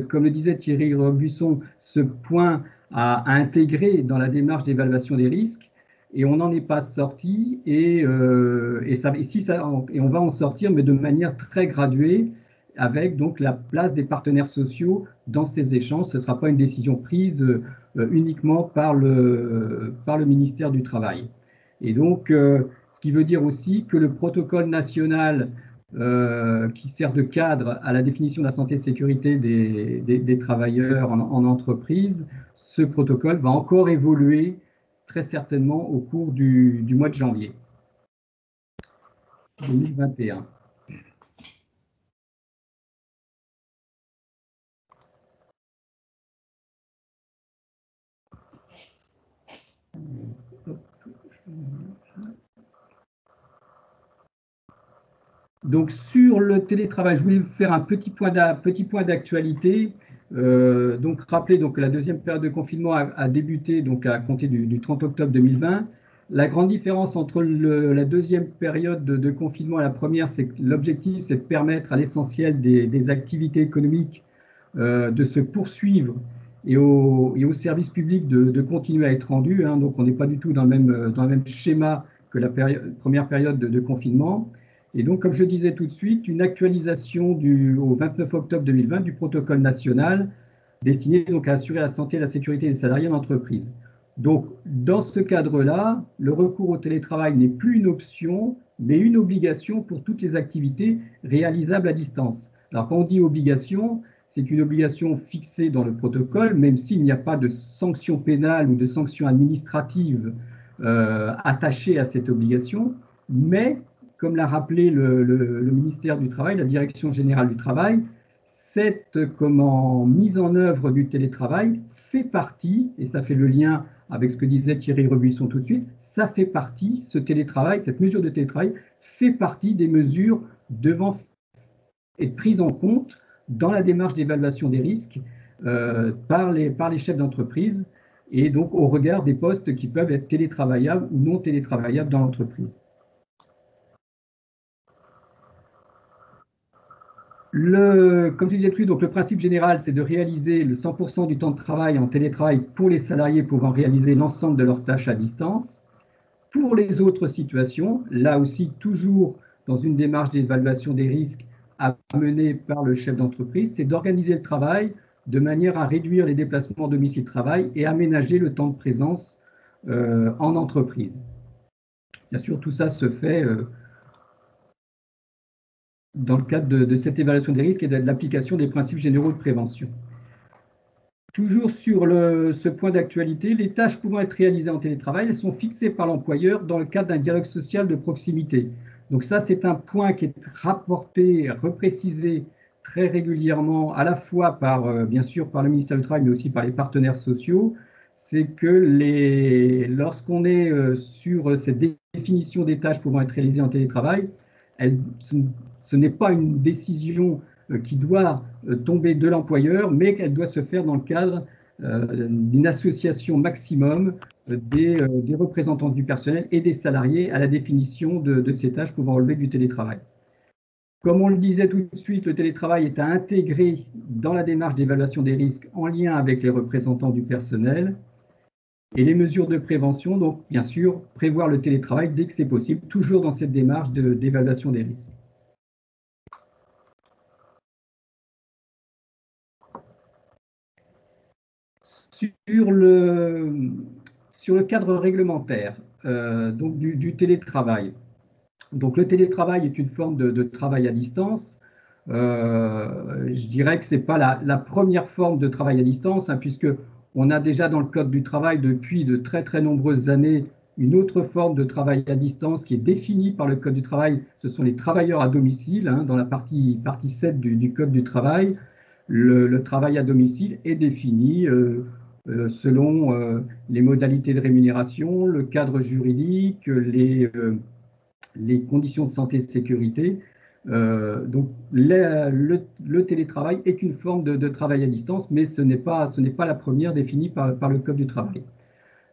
comme le disait Thierry Rebuisson, ce point à intégrer dans la démarche d'évaluation des risques, et on n'en est pas sorti, et on va en sortir, mais de manière très graduée, avec donc la place des partenaires sociaux dans ces échanges. Ce ne sera pas une décision prise uniquement par le ministère du Travail. Et donc, ce qui veut dire aussi que le protocole national qui sert de cadre à la définition de la santé et sécurité des travailleurs en entreprise, ce protocole va encore évoluer très certainement au cours du mois de janvier 2021. Donc sur le télétravail, je voulais vous faire un petit point d'actualité. Donc rappeler que la deuxième période de confinement a débuté donc à compter du 30 octobre 2020. La grande différence entre la deuxième période de confinement et la première, c'est que l'objectif, c'est de permettre à l'essentiel des activités économiques de se poursuivre et au service public de continuer à être rendu. Hein. Donc on n'est pas du tout dans le même schéma que la première période de confinement. Et donc, comme je disais tout de suite, une actualisation au 29 octobre 2020 du protocole national destiné donc à assurer la santé et la sécurité des salariés en entreprise. Donc, dans ce cadre-là, le recours au télétravail n'est plus une option, mais une obligation pour toutes les activités réalisables à distance. Alors, quand on dit obligation, c'est une obligation fixée dans le protocole, même s'il n'y a pas de sanction pénale ou de sanction administrative attachée à cette obligation, mais comme l'a rappelé le ministère du Travail, la Direction générale du travail, cette mise en œuvre du télétravail fait partie, et ça fait le lien avec ce que disait Thierry Rebusson tout de suite, ça fait partie, cette mesure de télétravail fait partie des mesures devant être prises en compte dans la démarche d'évaluation des risques par les chefs d'entreprise, et donc au regard des postes qui peuvent être télétravaillables ou non télétravaillables dans l'entreprise. Comme je disais plus, donc le principe général, c'est de réaliser le 100% du temps de travail en télétravail pour les salariés pouvant réaliser l'ensemble de leurs tâches à distance. Pour les autres situations, là aussi toujours dans une démarche d'évaluation des risques à mener par le chef d'entreprise, c'est d'organiser le travail de manière à réduire les déplacements domicile-travail et aménager le temps de présence en entreprise. Bien sûr, tout ça se fait dans le cadre de cette évaluation des risques et de l'application des principes généraux de prévention. Toujours sur ce point d'actualité, les tâches pouvant être réalisées en télétravail, elles sont fixées par l'employeur dans le cadre d'un dialogue social de proximité. Donc ça, c'est un point qui est rapporté, reprécisé très régulièrement, à la fois bien sûr par le ministère du Travail, mais aussi par les partenaires sociaux. C'est que lorsqu'on est sur cette définition des tâches pouvant être réalisées en télétravail, ce n'est pas une décision qui doit tomber de l'employeur, mais qu'elle doit se faire dans le cadre d'une association maximum des représentants du personnel et des salariés à la définition de ces tâches pouvant relever du télétravail. Comme on le disait tout de suite, le télétravail est à intégrer dans la démarche d'évaluation des risques en lien avec les représentants du personnel. Et les mesures de prévention, donc bien sûr, prévoir le télétravail dès que c'est possible, toujours dans cette démarche d'évaluation des risques. Sur le cadre réglementaire donc du télétravail. Donc le télétravail est une forme de travail à distance. Je dirais que ce n'est pas la première forme de travail à distance, hein, puisque on a déjà dans le Code du travail depuis de très très nombreuses années une autre forme de travail à distance qui est définie par le Code du travail. Ce sont les travailleurs à domicile, hein, dans la partie 7 du Code du travail. Le travail à domicile est défini selon les modalités de rémunération, le cadre juridique, les conditions de santé et de sécurité. Donc le télétravail est une forme de travail à distance, mais ce n'est pas la première définie par le Code du travail.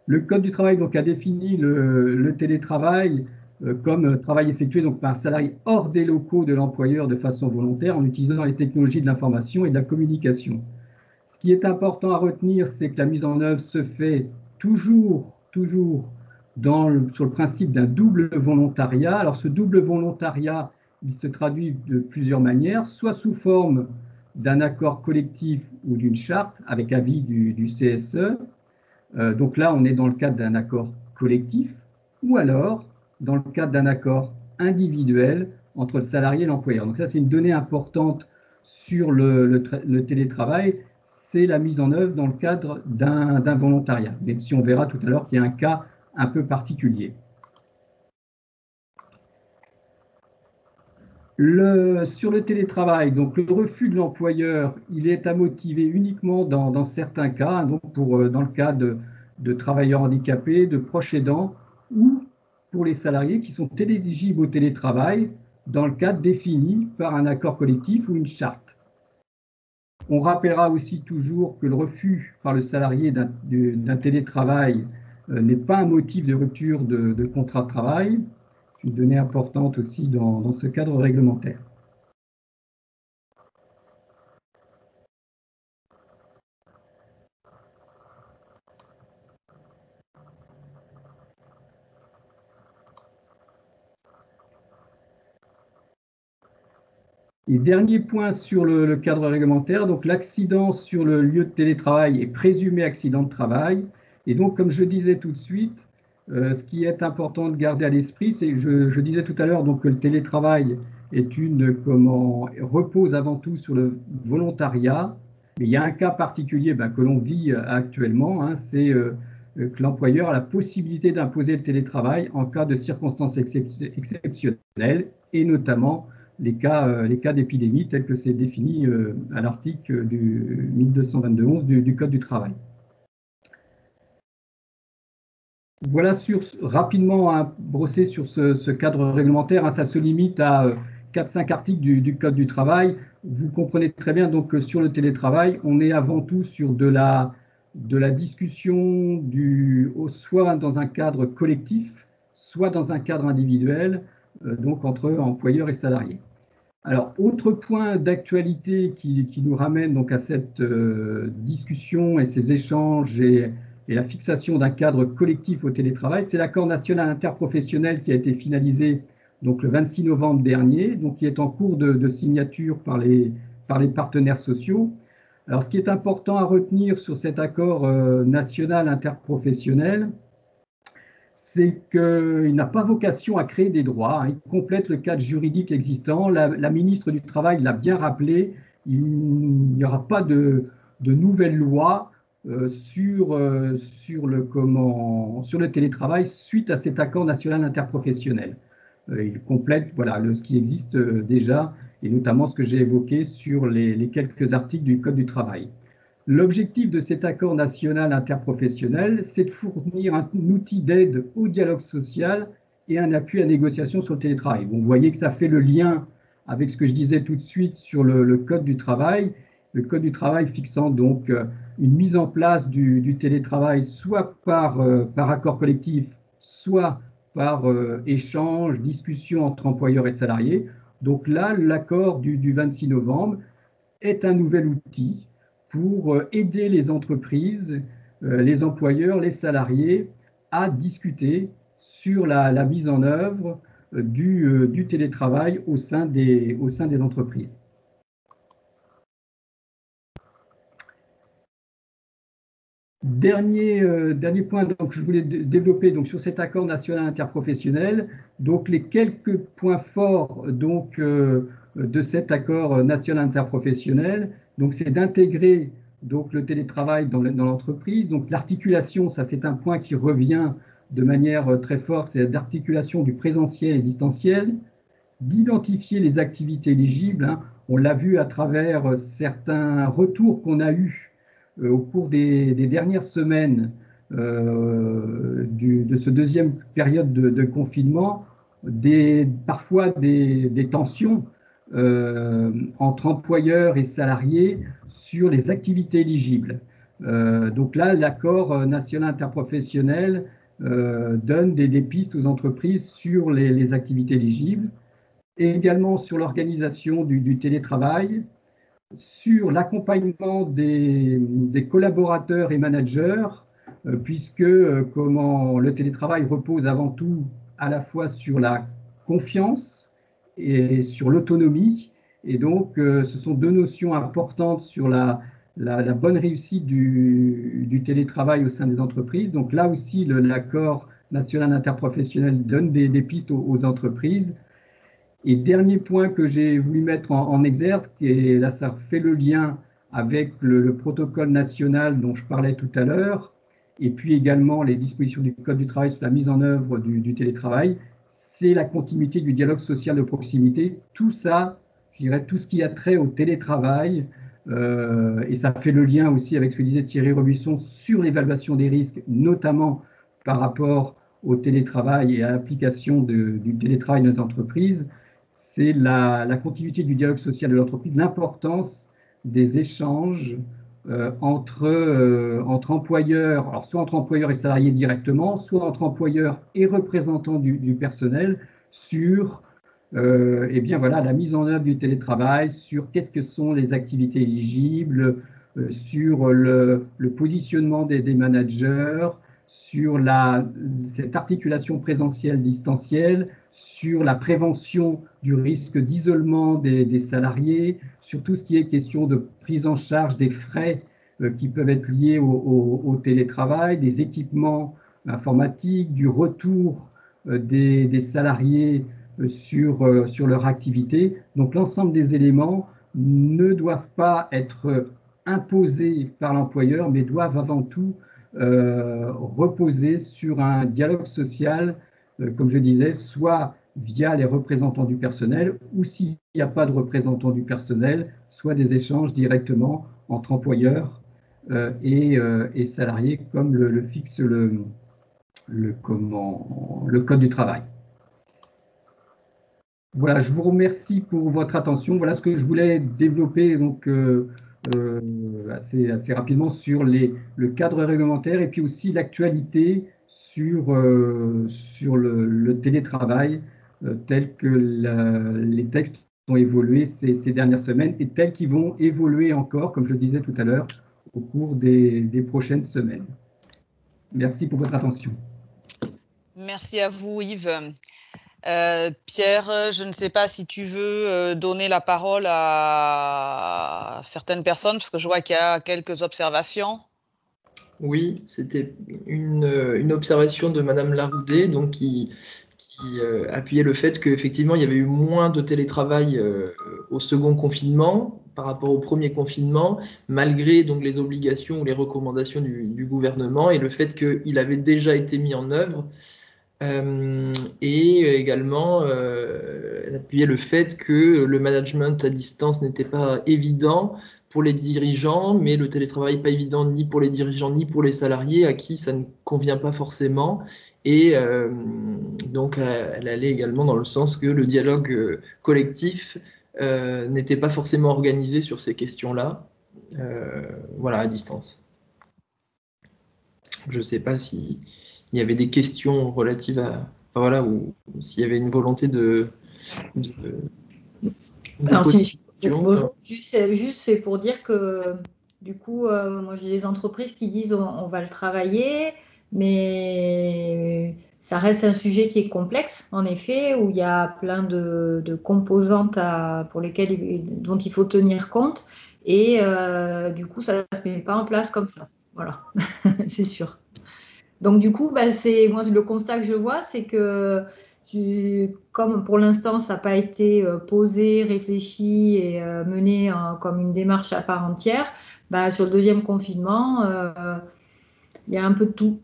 Le Code du travail donc, a défini le télétravail comme travail effectué donc, par un salarié hors des locaux de l'employeur de façon volontaire en utilisant les technologies de l'information et de la communication. Ce qui est important à retenir, c'est que la mise en œuvre se fait toujours sur le principe d'un double volontariat. Alors ce double volontariat, il se traduit de plusieurs manières, soit sous forme d'un accord collectif ou d'une charte avec avis du CSE. Donc là, on est dans le cadre d'un accord collectif, ou alors dans le cadre d'un accord individuel entre le salarié et l'employeur. Donc ça, c'est une donnée importante sur le télétravail, c'est la mise en œuvre dans le cadre d'un volontariat, même si on verra tout à l'heure qu'il y a un cas un peu particulier. Sur le télétravail, donc le refus de l'employeur, il est à motiver uniquement dans certains cas, donc dans le cas de travailleurs handicapés, de proches aidants, ou pour les salariés qui sont éligibles au télétravail dans le cadre défini par un accord collectif ou une charte. On rappellera aussi toujours que le refus par le salarié d'un télétravail n'est pas un motif de rupture de contrat de travail. Une donnée importante aussi dans ce cadre réglementaire. Et dernier point sur le cadre réglementaire, donc l'accident sur le lieu de télétravail est présumé accident de travail. Et donc, comme je disais tout de suite, ce qui est important de garder à l'esprit, c'est, je disais tout à l'heure donc, que le télétravail repose avant tout sur le volontariat. Mais il y a un cas particulier que l'on vit actuellement, hein, c'est que l'employeur a la possibilité d'imposer le télétravail en cas de circonstances exceptionnelles, et notamment les cas d'épidémie tels que c'est défini à l'article du 1222-11 du Code du travail. Voilà rapidement à brosser sur ce cadre réglementaire. Hein, ça se limite à 4-5 articles du Code du travail. Vous comprenez très bien donc que sur le télétravail, on est avant tout sur de la discussion soit dans un cadre collectif, soit dans un cadre individuel, donc entre employeurs et salariés. Alors, autre point d'actualité qui nous ramène donc à cette discussion et ces échanges et la fixation d'un cadre collectif au télétravail, c'est l'accord national interprofessionnel qui a été finalisé donc le 26 novembre dernier, donc qui est en cours de signature par les partenaires sociaux. Alors, ce qui est important à retenir sur cet accord national interprofessionnel, c'est qu'il n'a pas vocation à créer des droits, hein. Il complète le cadre juridique existant. La ministre du Travail l'a bien rappelé, il n'y aura pas de nouvelles lois sur le télétravail suite à cet accord national interprofessionnel. Il complète ce qui existe déjà, et notamment ce que j'ai évoqué sur les quelques articles du Code du travail. L'objectif de cet accord national interprofessionnel, c'est de fournir un outil d'aide au dialogue social et un appui à la négociation sur le télétravail. Bon, vous voyez que ça fait le lien avec ce que je disais tout de suite sur le Code du travail. Le Code du travail fixant donc une mise en place du télétravail soit par accord collectif, soit par échange, discussion entre employeurs et salariés. Donc là, l'accord du 26 novembre est un nouvel outil pour aider les entreprises, les employeurs, les salariés à discuter sur la mise en œuvre du télétravail au sein des entreprises. Dernier point donc, que je voulais développer donc, sur cet accord national interprofessionnel, donc les quelques points forts donc, de cet accord national interprofessionnel, donc c'est d'intégrer donc le télétravail dans l'entreprise. Donc l'articulation, ça c'est un point qui revient de manière très forte, c'est l'articulation du présentiel et distanciel, d'identifier les activités éligibles. Hein. On l'a vu à travers certains retours qu'on a eus au cours des dernières semaines de ce deuxième période de confinement, parfois des tensions entre employeurs et salariés sur les activités éligibles. Donc là, l'accord national interprofessionnel donne des pistes aux entreprises sur les activités éligibles, et également sur l'organisation du télétravail, sur l'accompagnement des collaborateurs et managers, puisque le télétravail repose avant tout à la fois sur la confiance et sur l'autonomie. Et donc, ce sont deux notions importantes sur la bonne réussite du télétravail au sein des entreprises. Donc là aussi, l'accord national interprofessionnel donne des pistes aux entreprises. Et dernier point que j'ai voulu mettre en exergue, et là ça fait le lien avec le protocole national dont je parlais tout à l'heure, et puis également les dispositions du Code du travail sur la mise en œuvre du télétravail, c'est la continuité du dialogue social de proximité. Tout ça, je dirais, tout ce qui a trait au télétravail, et ça fait le lien aussi avec ce que disait Thierry Robusson sur l'évaluation des risques, notamment par rapport au télétravail et à l'application du télétravail dans les entreprises. C'est la continuité du dialogue social de l'entreprise, l'importance des échanges entre employeurs, alors soit entre employeurs et salariés directement, soit entre employeurs et représentants du personnel sur la mise en œuvre du télétravail, sur qu'est-ce que sont les activités éligibles, sur le positionnement des managers, sur cette articulation présentielle-distancielle, sur la prévention du risque d'isolement des salariés, sur tout ce qui est question de prise en charge des frais qui peuvent être liés au télétravail, des équipements informatiques, du retour des salariés sur leur activité. Donc l'ensemble des éléments ne doivent pas être imposés par l'employeur, mais doivent avant tout reposer sur un dialogue social, comme je disais, soit via les représentants du personnel, ou s'il n'y a pas de représentants du personnel, soit des échanges directement entre employeurs et salariés, comme le fixe le Code du travail. Voilà, je vous remercie pour votre attention. Voilà ce que je voulais développer donc, assez rapidement sur le cadre réglementaire et puis aussi l'actualité sur le télétravail tel que les textes ont évolué ces dernières semaines et tels qu'ils vont évoluer encore, comme je le disais tout à l'heure, au cours des prochaines semaines. Merci pour votre attention. Merci à vous, Yves. Pierre, je ne sais pas si tu veux donner la parole à certaines personnes, parce que je vois qu'il y a quelques observations. Oui, c'était une observation de Madame Laroudé, donc qui appuyait le fait qu'effectivement, il y avait eu moins de télétravail au second confinement par rapport au premier confinement, malgré donc les obligations ou les recommandations du gouvernement et le fait qu'il avait déjà été mis en œuvre. Et également, elle appuyait le fait que le management à distance n'était pas évident pour les dirigeants, mais le télétravail pas évident ni pour les dirigeants ni pour les salariés à qui ça ne convient pas forcément. Et donc, elle allait également dans le sens que le dialogue collectif n'était pas forcément organisé sur ces questions-là, voilà, à distance. Je ne sais pas si il y avait des questions relatives à, enfin, voilà, ou s'il y avait une volonté de alors, bonjour, juste c'est pour dire que du coup, moi j'ai des entreprises qui disent on va le travailler, mais ça reste un sujet qui est complexe, en effet, où il y a plein de composantes dont il faut tenir compte, et du coup, ça ne se met pas en place comme ça. Voilà, c'est sûr. Donc du coup, moi le constat que je vois, c'est que comme pour l'instant ça n'a pas été posé, réfléchi et mené comme une démarche à part entière, sur le deuxième confinement, il y a un peu de tout.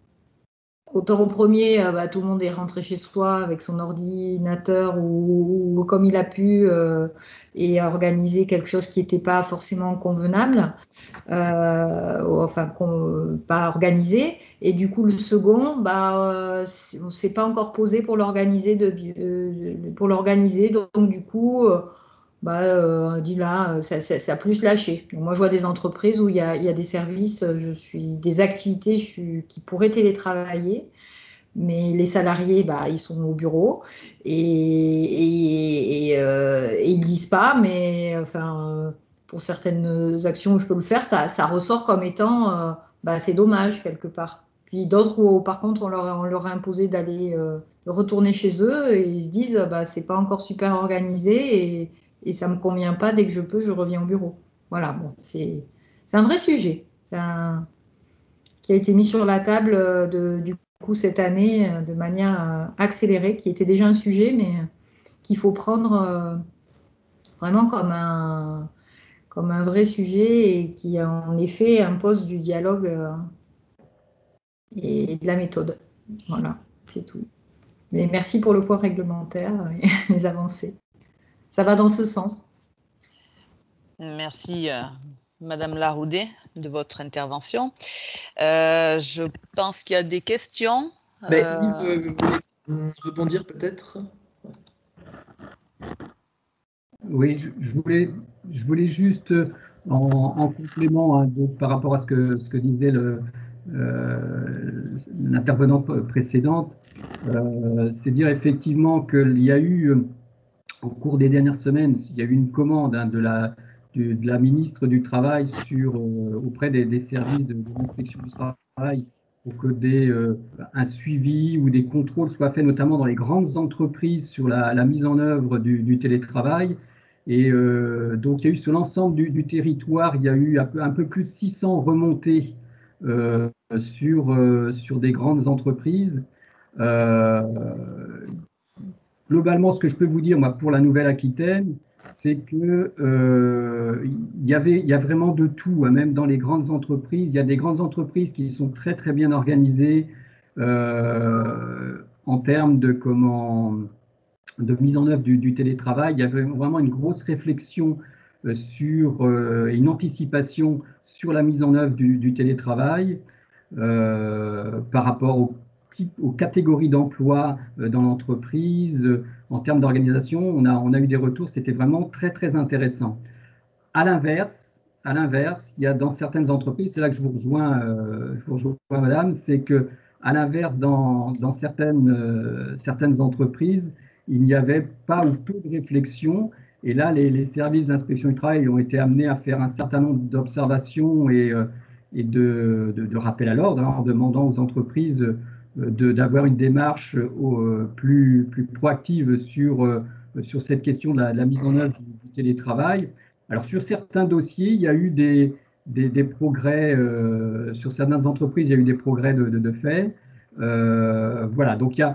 Autant au premier, tout le monde est rentré chez soi avec son ordinateur ou comme il a pu et organiser quelque chose qui n'était pas forcément convenable, pas organisé. Et du coup, le second, on ne s'est pas encore posé pour l'organiser. Donc, du coup, on dit là, ça a plus lâché. Donc, moi, je vois des entreprises où il y a des services, des activités qui pourraient télétravailler, mais les salariés, ils sont au bureau et ils disent pas, mais pour certaines actions où je peux le faire, ça ressort comme étant, c'est dommage quelque part. Puis d'autres où, par contre, on leur a imposé de retourner chez eux et ils se disent, c'est pas encore super organisé et ça me convient pas. Dès que je peux, je reviens au bureau. Voilà, bon, c'est un vrai sujet qui a été mis sur la table du coup cette année de manière accélérée, qui était déjà un sujet, mais qu'il faut prendre vraiment comme un vrai sujet et qui en effet impose du dialogue et de la méthode. Voilà, c'est tout. Mais merci pour le point réglementaire et les avancées. Ça va dans ce sens. Merci Madame Laroudé de votre intervention. Je pense qu'il y a des questions. Yves, vous voulez rebondir peut-être? Oui, je voulais juste, en complément par rapport à ce que disait l'intervenante précédente, c'est dire effectivement qu'il y a eu, au cours des dernières semaines, il y a eu une commande de la ministre du Travail auprès des services de l'inspection du travail pour que un suivi ou des contrôles soient faits, notamment dans les grandes entreprises, sur la mise en œuvre du télétravail. Et donc, il y a eu sur l'ensemble du territoire, il y a eu un peu plus de 600 remontées sur des grandes entreprises. Globalement, ce que je peux vous dire, moi, pour la Nouvelle-Aquitaine, c'est que il y a vraiment de tout, hein, même dans les grandes entreprises. Il y a des grandes entreprises qui sont très très bien organisées en termes de mise en œuvre du télétravail. Il y avait vraiment une grosse réflexion et une anticipation sur la mise en œuvre du télétravail par rapport aux catégories d'emploi dans l'entreprise. En termes d'organisation, on a eu des retours, c'était vraiment très, très intéressant. À l'inverse, il y a dans certaines entreprises, c'est là que je vous rejoins madame, c'est que à l'inverse, dans certaines entreprises, il n'y avait pas ou peu de réflexion. Et là, les services d'inspection du travail ont été amenés à faire un certain nombre d'observations et de rappels à l'ordre, en demandant aux entreprises d'avoir une démarche plus proactive sur cette question de la mise en œuvre du télétravail. Alors, sur certains dossiers, il y a eu des progrès, sur certaines entreprises, il y a eu des progrès de fait. Voilà, donc il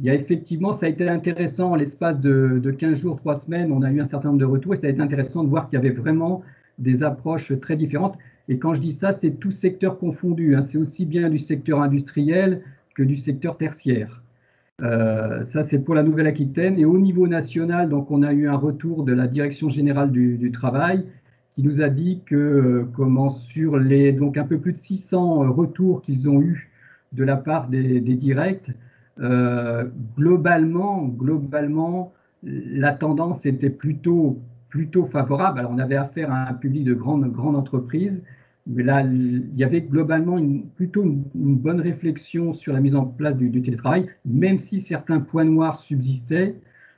y a effectivement, ça a été intéressant, l'espace de 15 jours, 3 semaines, on a eu un certain nombre de retours et ça a été intéressant de voir qu'il y avait vraiment des approches très différentes. Et quand je dis ça, c'est tout secteur confondu, hein, c'est aussi bien du secteur industriel que du secteur tertiaire. Ça, c'est pour la Nouvelle-Aquitaine. Et au niveau national, donc, on a eu un retour de la Direction générale du travail qui nous a dit que sur donc un peu plus de 600 retours qu'ils ont eus de la part des directs, globalement, la tendance était plutôt favorable. Alors, on avait affaire à un public de grandes entreprises, mais là, il y avait globalement plutôt une bonne réflexion sur la mise en place du télétravail, même si certains points noirs subsistaient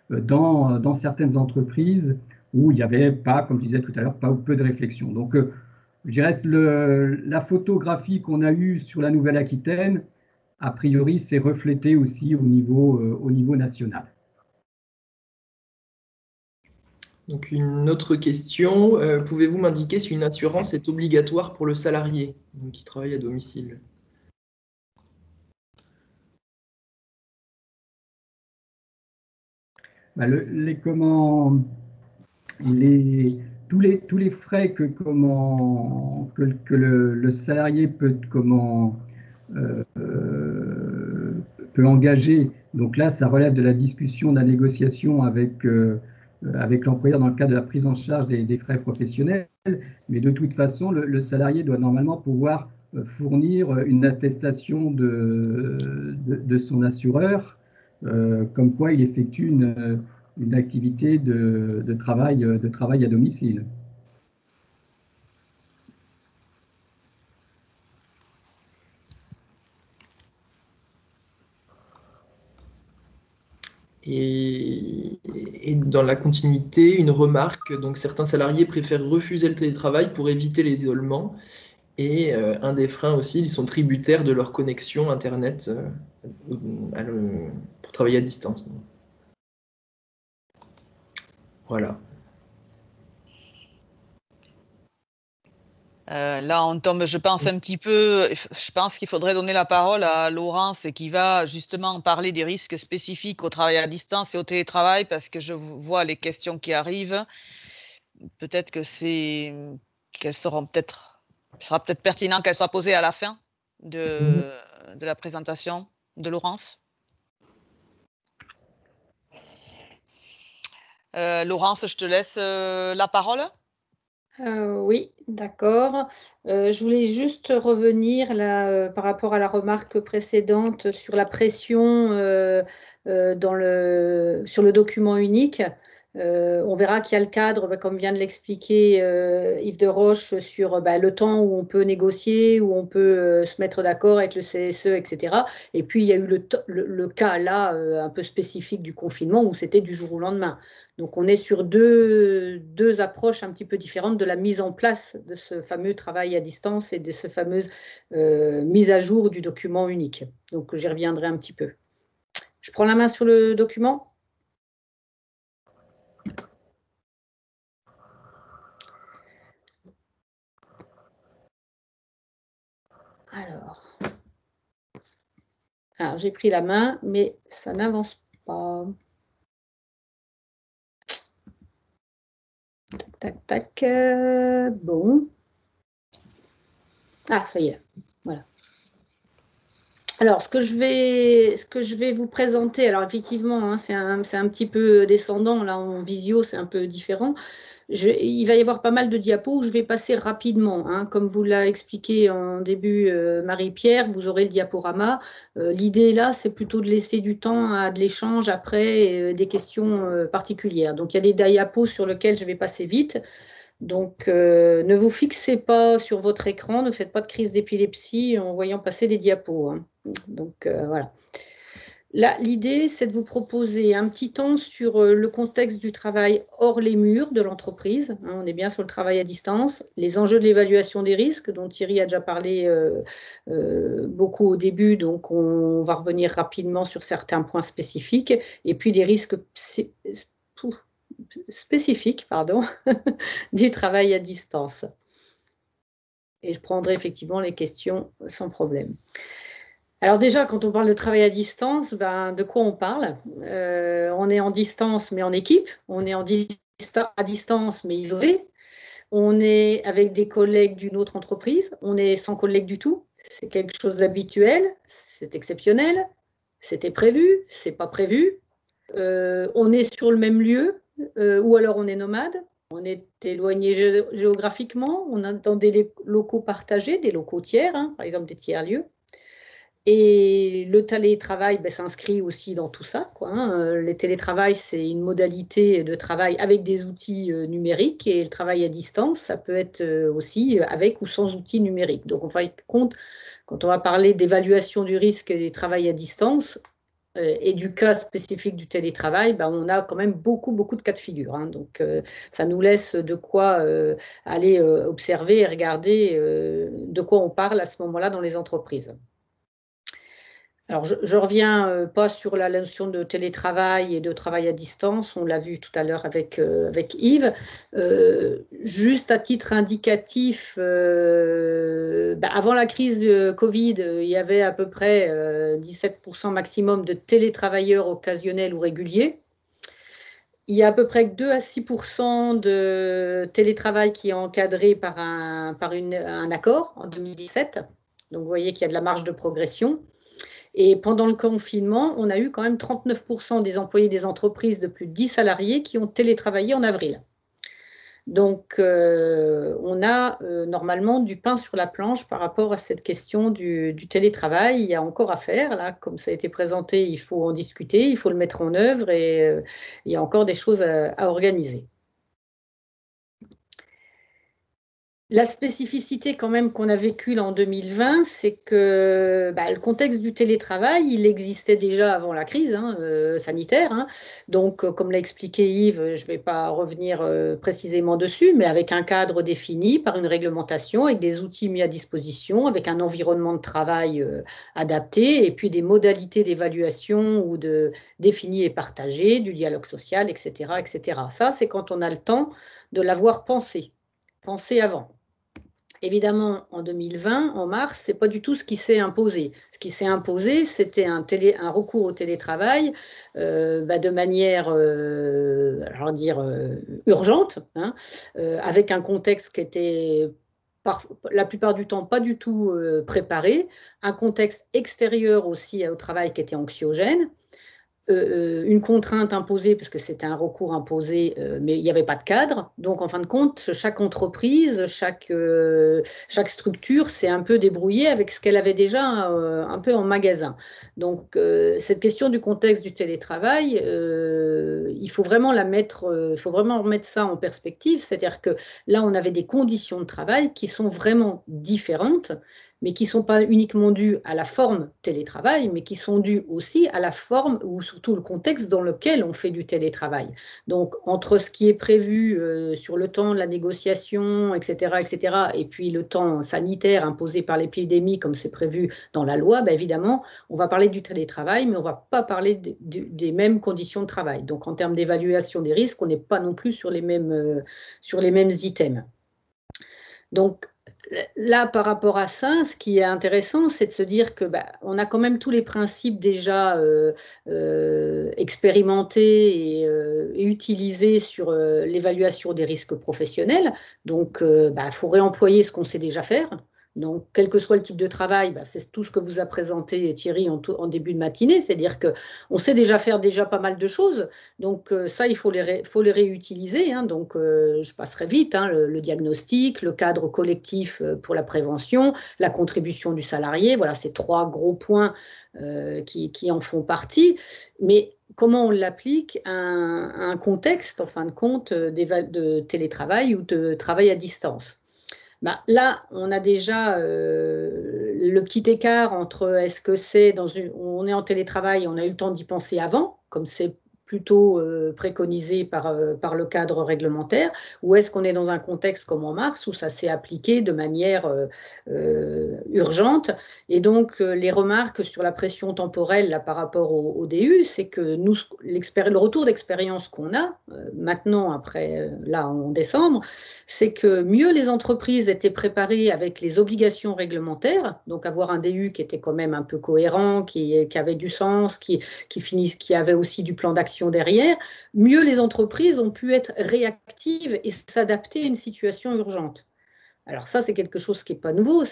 dans certaines entreprises où il n'y avait pas, comme je disais tout à l'heure, pas ou peu de réflexion. Donc, je dirais la photographie qu'on a eue sur la Nouvelle-Aquitaine, a priori, c'est reflété aussi au niveau national. Donc une autre question, pouvez-vous m'indiquer si une assurance est obligatoire pour le salarié qui travaille à domicile? Bah, tous les frais que le salarié peut engager, donc là, ça relève de la discussion, de la négociation avec l'employeur dans le cadre de la prise en charge des frais professionnels. Mais de toute façon, le salarié doit normalement pouvoir fournir une attestation de son assureur, comme quoi il effectue une activité de travail à domicile. Et dans la continuité, une remarque, donc certains salariés préfèrent refuser le télétravail pour éviter l'isolement. Et un des freins aussi, ils sont tributaires de leur connexion Internet pour travailler à distance. Voilà. Là, on tombe, je pense, un petit peu. Je pense qu'il faudrait donner la parole à Laurence qui va justement parler des risques spécifiques au travail à distance et au télétravail, parce que je vois les questions qui arrivent. Peut-être que qu'elles seront sera peut-être pertinent qu'elles soient posées à la fin de la présentation de Laurence. Laurence, je te laisse la parole. Oui, d'accord. Je voulais juste revenir là, par rapport à la remarque précédente sur la pression sur le document unique. On verra qu'il y a le cadre, comme vient de l'expliquer Yves Deroche, sur le temps où on peut négocier, où on peut se mettre d'accord avec le CSE, etc. Et puis, il y a eu le cas là, un peu spécifique du confinement, où c'était du jour au lendemain. Donc, on est sur deux approches un petit peu différentes de la mise en place de ce fameux travail à distance et de cette fameuse mise à jour du document unique. Donc, j'y reviendrai un petit peu. Je prends la main sur le document. Alors j'ai pris la main, mais ça n'avance pas. Tac, tac, tac. Bon. Ah, ça y est. Voilà. Alors, ce que je vais vous présenter, alors effectivement, hein, c'est un petit peu descendant, là en visio, c'est un peu différent. Il va y avoir pas mal de diapos où je vais passer rapidement. Hein. Comme vous l'a expliqué en début Marie-Pierre, vous aurez le diaporama. L'idée là, c'est plutôt de laisser du temps à de l'échange après des questions particulières. Donc, il y a des diapos sur lesquels je vais passer vite. Donc, ne vous fixez pas sur votre écran, ne faites pas de crise d'épilepsie en voyant passer des diapos. Hein. Donc, voilà. Là, l'idée, c'est de vous proposer un petit temps sur le contexte du travail hors les murs de l'entreprise. Hein, on est bien sur le travail à distance, les enjeux de l'évaluation des risques, dont Thierry a déjà parlé beaucoup au début, donc on va revenir rapidement sur certains points spécifiques, et puis des risques spécifiques du travail à distance. Et je prendrai effectivement les questions sans problème. Alors déjà, quand on parle de travail à distance, de quoi on parle? On est en distance, mais en équipe. On est à distance, mais isolé. On est avec des collègues d'une autre entreprise. On est sans collègues du tout. C'est quelque chose d'habituel. C'est exceptionnel. C'était prévu. C'est pas prévu. On est sur le même lieu. Ou alors on est nomade. On est éloigné géographiquement. On est dans des locaux partagés, des locaux tiers, hein, par exemple des tiers-lieux. Et le télétravail s'inscrit aussi dans tout ça, quoi, hein. Le télétravail, c'est une modalité de travail avec des outils numériques, et le travail à distance, ça peut être aussi avec ou sans outils numériques. Donc, on va compte, quand on va parler d'évaluation du risque et du travail à distance et du cas spécifique du télétravail, on a quand même beaucoup de cas de figure. Hein. Donc, ça nous laisse de quoi aller observer et regarder de quoi on parle à ce moment-là dans les entreprises. Alors, je ne reviens pas sur la notion de télétravail et de travail à distance, on l'a vu tout à l'heure avec Yves. Juste à titre indicatif, avant la crise de Covid, il y avait à peu près 17% maximum de télétravailleurs occasionnels ou réguliers. Il y a à peu près 2 à 6% de télétravail qui est encadré par un accord en 2017. Donc, vous voyez qu'il y a de la marge de progression. Et pendant le confinement, on a eu quand même 39% des employés des entreprises de plus de 10 salariés qui ont télétravaillé en avril. Donc, on a normalement du pain sur la planche par rapport à cette question du télétravail. Il y a encore à faire. Là, comme ça a été présenté, il faut en discuter, il faut le mettre en œuvre, et il y a encore des choses à organiser. La spécificité quand même qu'on a vécue là en 2020, c'est que le contexte du télétravail, il existait déjà avant la crise sanitaire. Hein. Donc, comme l'a expliqué Yves, je ne vais pas revenir précisément dessus, mais avec un cadre défini par une réglementation, avec des outils mis à disposition, avec un environnement de travail adapté, et puis des modalités d'évaluation ou de définies et partagées, du dialogue social, etc., etc. Ça, c'est quand on a le temps de l'avoir pensé avant. Évidemment, en 2020, en mars, ce n'est pas du tout ce qui s'est imposé. Ce qui s'est imposé, c'était un recours au télétravail de manière, urgente, hein, avec un contexte qui était la plupart du temps pas du tout préparé, un contexte extérieur aussi au travail qui était anxiogène, une contrainte imposée, parce que c'était un recours imposé, mais il n'y avait pas de cadre. Donc, en fin de compte, chaque entreprise, chaque structure s'est un peu débrouillée avec ce qu'elle avait déjà un peu en magasin. Donc, cette question du contexte du télétravail, il faut vraiment remettre ça en perspective. C'est-à-dire que là, on avait des conditions de travail qui sont vraiment différentes, mais qui ne sont pas uniquement dues à la forme télétravail, mais qui sont dues aussi à la forme ou surtout le contexte dans lequel on fait du télétravail. Donc, entre ce qui est prévu sur le temps de la négociation, etc., et puis le temps sanitaire imposé par l'épidémie, comme c'est prévu dans la loi, ben évidemment, on va parler du télétravail, mais on ne va pas parler des mêmes conditions de travail. Donc, en termes d'évaluation des risques, on n'est pas non plus sur les mêmes items. Donc, là, par rapport à ça, ce qui est intéressant, c'est de se dire que on a quand même tous les principes déjà expérimentés et utilisés sur l'évaluation des risques professionnels. Donc, faut réemployer ce qu'on sait déjà faire. Donc, quel que soit le type de travail, c'est tout ce que vous a présenté Thierry en début de matinée, c'est-à-dire qu'on sait déjà faire pas mal de choses. Donc, ça, il faut les réutiliser. Hein. Donc, je passerai vite, hein, le diagnostic, le cadre collectif pour la prévention, la contribution du salarié. Voilà, ces 3 gros points qui en font partie. Mais comment on l'applique à un contexte, en fin de compte, de télétravail ou de travail à distance? Là, on a déjà le petit écart entre est-ce que on est en télétravail, on a eu le temps d'y penser avant, comme c'est plutôt préconisé par le cadre réglementaire, ou est-ce qu'on est dans un contexte comme en mars où ça s'est appliqué de manière urgente. Et donc, les remarques sur la pression temporelle là, par rapport au DU, c'est que nous, le retour d'expérience qu'on a maintenant, après, là, en décembre, c'est que mieux les entreprises étaient préparées avec les obligations réglementaires, donc avoir un DU qui était quand même un peu cohérent, qui avait du sens, qui avait aussi du plan d'action derrière, mieux les entreprises ont pu être réactives et s'adapter à une situation urgente. Alors ça, c'est quelque chose qui n'est pas nouveau,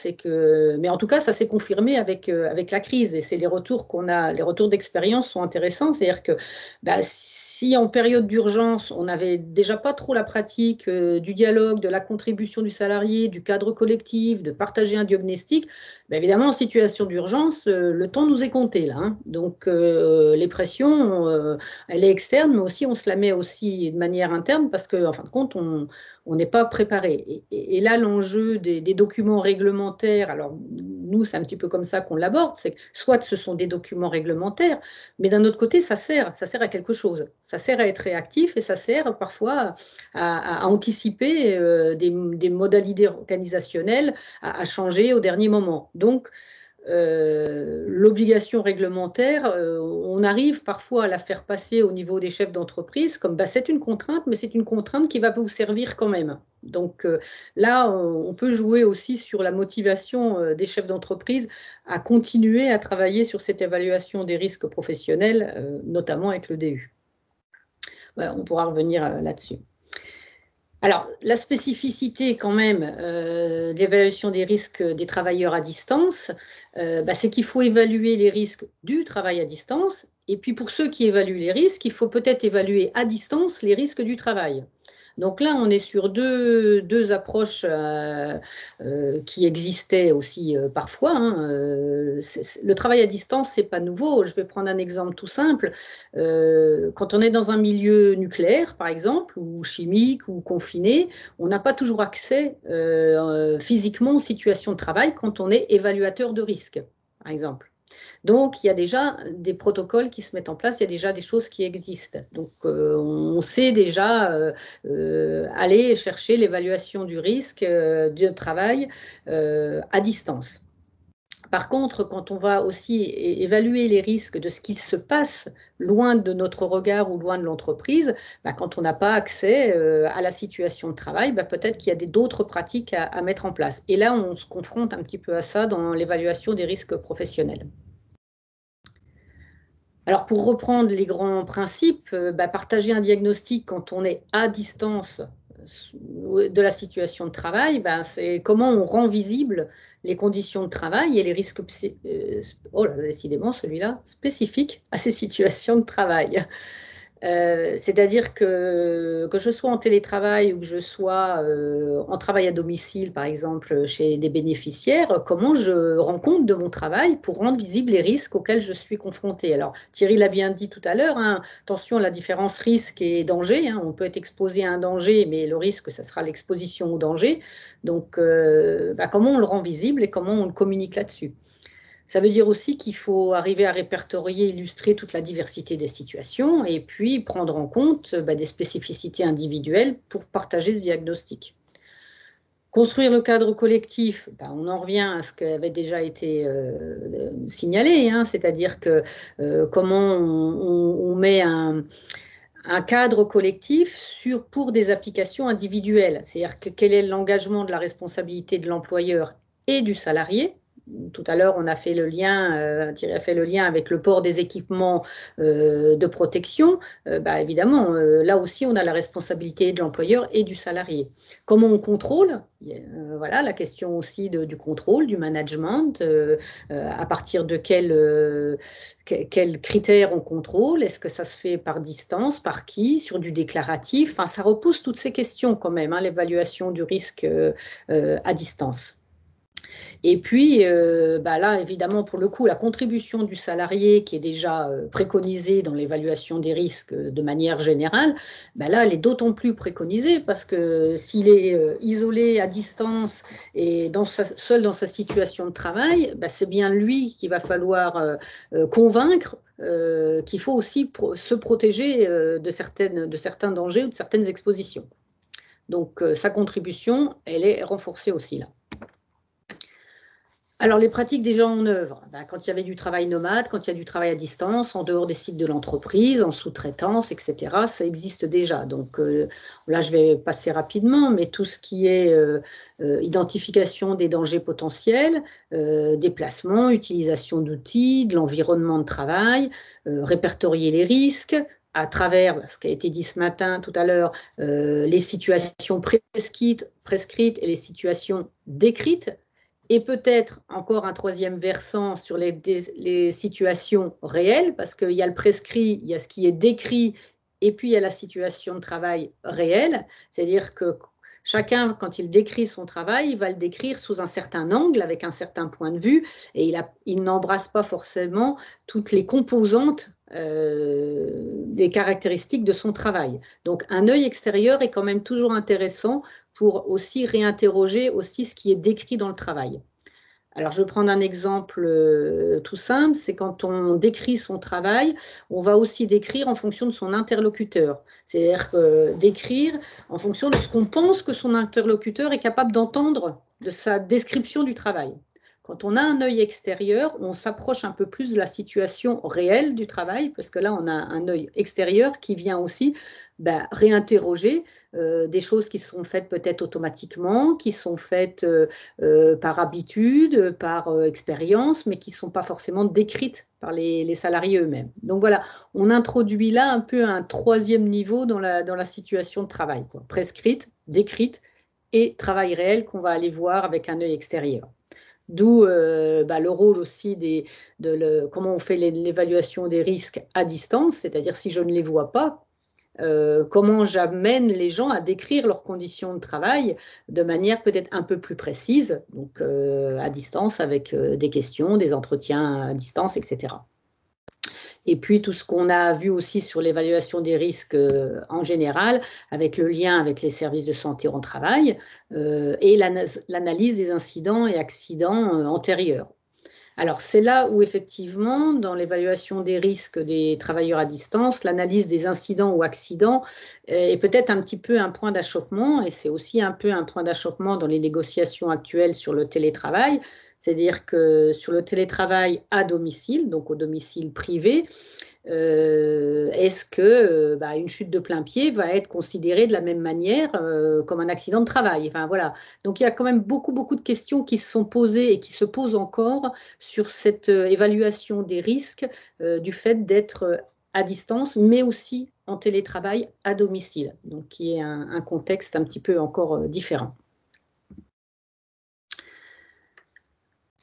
mais en tout cas, ça s'est confirmé avec la crise et c'est les retours qu'on a, les retours d'expérience sont intéressants, c'est-à-dire que si en période d'urgence, on n'avait déjà pas trop la pratique du dialogue, de la contribution du salarié, du cadre collectif, de partager un diagnostic, évidemment, en situation d'urgence, le temps nous est compté là. Hein. Donc, les pressions, elle est externe, mais aussi on se la met aussi de manière interne parce qu'en fin de compte, on n'est pas préparé. Et là, l'enjeu des documents réglementaires, alors nous, c'est un petit peu comme ça qu'on l'aborde, c'est que soit ce sont des documents réglementaires, mais d'un autre côté, ça sert à quelque chose. Ça sert à être réactif et ça sert parfois à anticiper des modalités organisationnelles à changer au dernier moment. Donc, l'obligation réglementaire, on arrive parfois à la faire passer au niveau des chefs d'entreprise comme c'est une contrainte, mais c'est une contrainte qui va vous servir quand même. Donc là, on peut jouer aussi sur la motivation des chefs d'entreprise à continuer à travailler sur cette évaluation des risques professionnels, notamment avec le DU. Voilà, on pourra revenir là-dessus. Alors, la spécificité quand même d'évaluation des risques des travailleurs à distance, c'est qu'il faut évaluer les risques du travail à distance. Et puis pour ceux qui évaluent les risques, il faut peut-être évaluer à distance les risques du travail. Donc là, on est sur deux approches qui existaient aussi parfois. Hein. Le travail à distance, c'est pas nouveau. Je vais prendre un exemple tout simple. Quand on est dans un milieu nucléaire, par exemple, ou chimique, ou confiné, on n'a pas toujours accès physiquement aux situations de travail quand on est évaluateur de risque, par exemple. Donc, il y a déjà des protocoles qui se mettent en place, il y a déjà des choses qui existent. Donc, on sait déjà aller chercher l'évaluation du risque de travail à distance. Par contre, quand on va aussi évaluer les risques de ce qui se passe loin de notre regard ou loin de l'entreprise, quand on n'a pas accès à la situation de travail, peut-être qu'il y a d'autres pratiques à mettre en place. Et là, on se confronte un petit peu à ça dans l'évaluation des risques professionnels. Alors, pour reprendre les grands principes, partager un diagnostic quand on est à distance de la situation de travail, c'est comment on rend visible les conditions de travail et les risques, oh là, décidément celui-là, spécifiques à ces situations de travail. C'est-à-dire que je sois en télétravail ou que je sois en travail à domicile, par exemple, chez des bénéficiaires, comment je rends compte de mon travail pour rendre visibles les risques auxquels je suis confrontée. Alors, Thierry l'a bien dit tout à l'heure, hein, attention à la différence risque et danger. Hein, on peut être exposé à un danger, mais le risque, ça sera l'exposition au danger. Donc, comment on le rend visible et comment on le communique là-dessus. Ça veut dire aussi qu'il faut arriver à répertorier, illustrer toute la diversité des situations et puis prendre en compte des spécificités individuelles pour partager ce diagnostic. Construire le cadre collectif, on en revient à ce qui avait déjà été signalé, hein, c'est-à-dire que comment on met un cadre collectif pour des applications individuelles, c'est-à-dire que quel est l'engagement de la responsabilité de l'employeur et du salarié. Tout à l'heure, on a fait le lien, Thierry a fait le lien avec le port des équipements de protection. Évidemment, là aussi, on a la responsabilité de l'employeur et du salarié. Comment on contrôle? Voilà, la question aussi du contrôle, du management, à partir de quels critères on contrôle? Est-ce que ça se fait par distance, par qui, sur du déclaratif? Enfin, ça repousse toutes ces questions quand même, hein, l'évaluation du risque à distance. Et puis, là, évidemment, pour le coup, la contribution du salarié qui est déjà préconisée dans l'évaluation des risques de manière générale, là, elle est d'autant plus préconisée parce que s'il est isolé à distance et seul dans sa situation de travail, c'est bien lui qu'il va falloir convaincre qu'il faut aussi se protéger de certains dangers ou de certaines expositions. Donc, sa contribution, elle est renforcée aussi là. Alors, les pratiques déjà en œuvre, quand il y avait du travail nomade, quand il y a du travail à distance, en dehors des sites de l'entreprise, en sous-traitance, etc., ça existe déjà. Donc là, je vais passer rapidement, mais tout ce qui est identification des dangers potentiels, déplacement, utilisation d'outils, de l'environnement de travail, répertorier les risques, à travers ce qui a été dit ce matin, tout à l'heure, les situations prescrites et les situations décrites. Et peut-être encore un troisième versant sur les situations réelles, parce qu'il y a le prescrit, il y a ce qui est décrit, et puis il y a la situation de travail réelle. C'est-à-dire que chacun, quand il décrit son travail, il va le décrire sous un certain angle, avec un certain point de vue, et il n'embrasse pas forcément toutes les composantes des caractéristiques de son travail. Donc un œil extérieur est quand même toujours intéressant pour aussi réinterroger aussi ce qui est décrit dans le travail. Alors, je vais prendre un exemple tout simple, c'est quand on décrit son travail, on va aussi décrire en fonction de son interlocuteur. C'est-à-dire décrire en fonction de ce qu'on pense que son interlocuteur est capable d'entendre de sa description du travail. Quand on a un œil extérieur, on s'approche un peu plus de la situation réelle du travail, parce que là, on a un œil extérieur qui vient aussi réinterroger des choses qui sont faites peut-être automatiquement, qui sont faites par habitude, par expérience, mais qui ne sont pas forcément décrites par les salariés eux-mêmes. Donc voilà, on introduit là un peu un troisième niveau dans la situation de travail, quoi. Prescrite, décrite et travail réel qu'on va aller voir avec un œil extérieur. D'où le rôle aussi comment on fait l'évaluation des risques à distance, c'est-à-dire si je ne les vois pas, comment j'amène les gens à décrire leurs conditions de travail de manière peut-être un peu plus précise, donc à distance avec des questions, des entretiens à distance, etc. Et puis tout ce qu'on a vu aussi sur l'évaluation des risques en général, avec le lien avec les services de santé au travail et l'analyse des incidents et accidents antérieurs. Alors, c'est là où, effectivement, dans l'évaluation des risques des travailleurs à distance, l'analyse des incidents ou accidents est peut-être un petit peu un point d'achoppement, et c'est aussi un peu un point d'achoppement dans les négociations actuelles sur le télétravail. C'est-à-dire que sur le télétravail à domicile, donc au domicile privé, est-ce que une chute de plein pied va être considérée de la même manière comme un accident de travail? Enfin, voilà. Donc, il y a quand même beaucoup de questions qui se sont posées et qui se posent encore sur cette évaluation des risques du fait d'être à distance, mais aussi en télétravail à domicile, donc qui est un contexte un petit peu encore différent.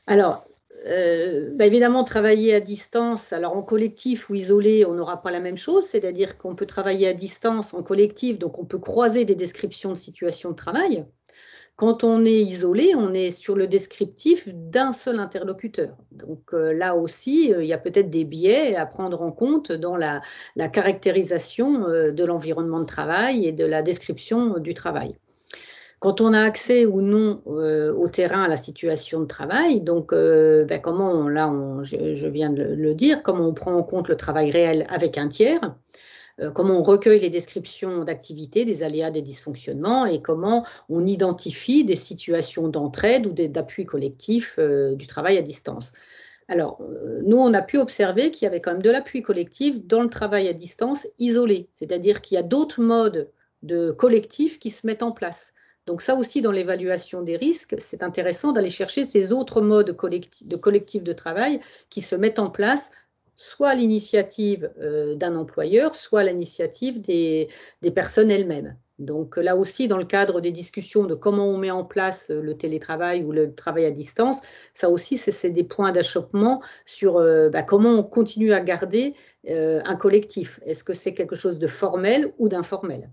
Alors, évidemment, travailler à distance, alors en collectif ou isolé, on n'aura pas la même chose, c'est-à-dire qu'on peut travailler à distance en collectif, donc on peut croiser des descriptions de situations de travail. Quand on est isolé, on est sur le descriptif d'un seul interlocuteur. Donc là aussi, il y a peut-être des biais à prendre en compte dans la caractérisation de l'environnement de travail et de la description du travail. Quand on a accès ou non au terrain, à la situation de travail, donc comment, je viens de le dire, comment on prend en compte le travail réel avec un tiers, comment on recueille les descriptions d'activité, des aléas, des dysfonctionnements, et comment on identifie des situations d'entraide ou d'appui collectif du travail à distance. Alors, nous, on a pu observer qu'il y avait quand même de l'appui collectif dans le travail à distance isolé, c'est-à-dire qu'il y a d'autres modes de collectif qui se mettent en place. Donc ça aussi, dans l'évaluation des risques, c'est intéressant d'aller chercher ces autres modes de collectif de travail qui se mettent en place, soit à l'initiative d'un employeur, soit à l'initiative des personnes elles-mêmes. Donc là aussi, dans le cadre des discussions de comment on met en place le télétravail ou le travail à distance, ça aussi, c'est des points d'achoppement sur comment on continue à garder un collectif. Est-ce que c'est quelque chose de formel ou d'informel ?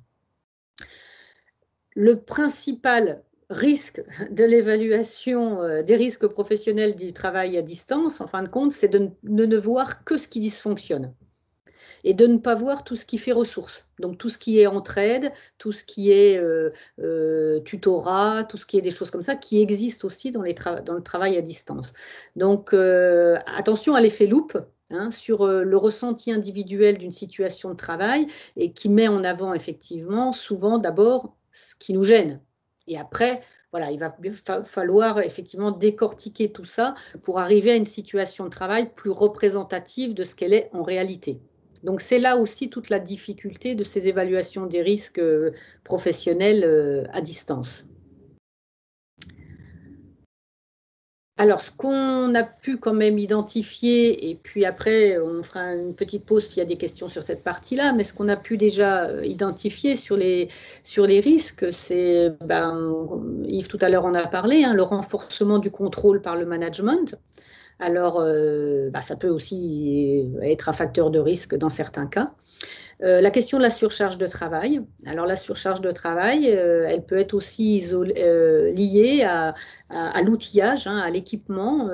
Le principal risque de l'évaluation des risques professionnels du travail à distance, en fin de compte, c'est de ne voir que ce qui dysfonctionne et de ne pas voir tout ce qui fait ressource. Donc tout ce qui est entraide, tout ce qui est tutorat, tout ce qui est des choses comme ça, qui existent aussi dans le travail à distance. Donc attention à l'effet loupe, sur le ressenti individuel d'une situation de travail et qui met en avant effectivement souvent d'abord ce qui nous gêne. Et après, voilà, il va falloir effectivement décortiquer tout ça pour arriver à une situation de travail plus représentative de ce qu'elle est en réalité. Donc c'est là aussi toute la difficulté de ces évaluations des risques professionnels à distance. Alors, ce qu'on a pu quand même identifier, et puis après, on fera une petite pause s'il y a des questions sur cette partie-là, mais ce qu'on a pu déjà identifier sur les risques, c'est, Yves tout à l'heure en a parlé, le renforcement du contrôle par le management. Alors, ça peut aussi être un facteur de risque dans certains cas. La question de la surcharge de travail. Alors la surcharge de travail, elle peut être aussi liée à l'outillage, à l'équipement,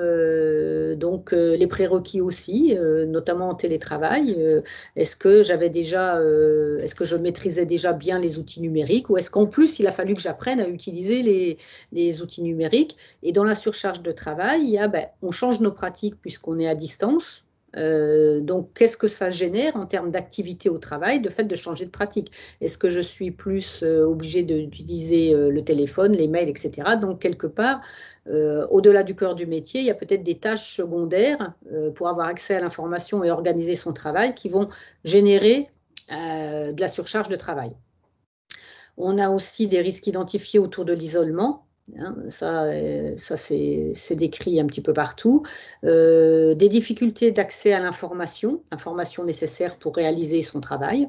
donc les prérequis aussi, notamment en télétravail. Est-ce que je maîtrisais déjà bien les outils numériques ou est-ce qu'en plus il a fallu que j'apprenne à utiliser les outils numériques? Et dans la surcharge de travail, on change nos pratiques puisqu'on est à distance. Donc, qu'est-ce que ça génère en termes d'activité au travail, de fait de changer de pratique? Est-ce que je suis plus obligée d'utiliser le téléphone, les mails, etc. Donc, quelque part, au-delà du cœur du métier, il y a peut-être des tâches secondaires pour avoir accès à l'information et organiser son travail qui vont générer de la surcharge de travail. On a aussi des risques identifiés autour de l'isolement. Ça c'est décrit un petit peu partout. Des difficultés d'accès à l'information nécessaire pour réaliser son travail,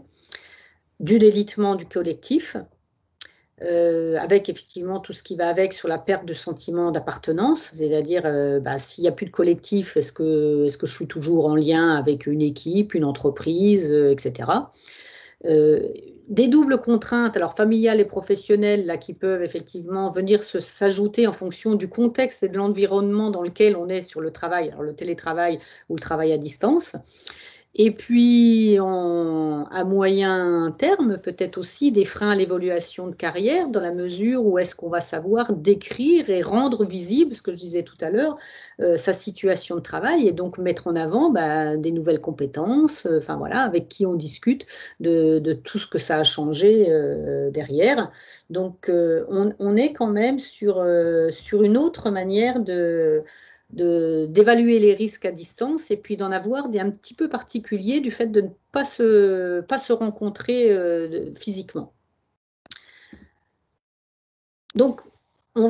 du délitement du collectif, avec effectivement tout ce qui va avec sur la perte de sentiment d'appartenance, c'est-à-dire s'il n'y a plus de collectif, est-ce que je suis toujours en lien avec une équipe, une entreprise, etc. Des doubles contraintes, alors familiales et professionnelles, là, qui peuvent effectivement venir s'ajouter en fonction du contexte et de l'environnement dans lequel on est sur le travail, alors le télétravail ou le travail à distance. Et puis, à moyen terme, peut-être aussi des freins à l'évolution de carrière, dans la mesure où est-ce qu'on va savoir décrire et rendre visible, ce que je disais tout à l'heure, sa situation de travail et donc mettre en avant des nouvelles compétences, avec qui on discute de tout ce que ça a changé derrière. Donc, on est quand même sur une autre manière d'évaluer les risques à distance et puis d'en avoir des un petit peu particuliers du fait de ne pas se rencontrer physiquement. Donc,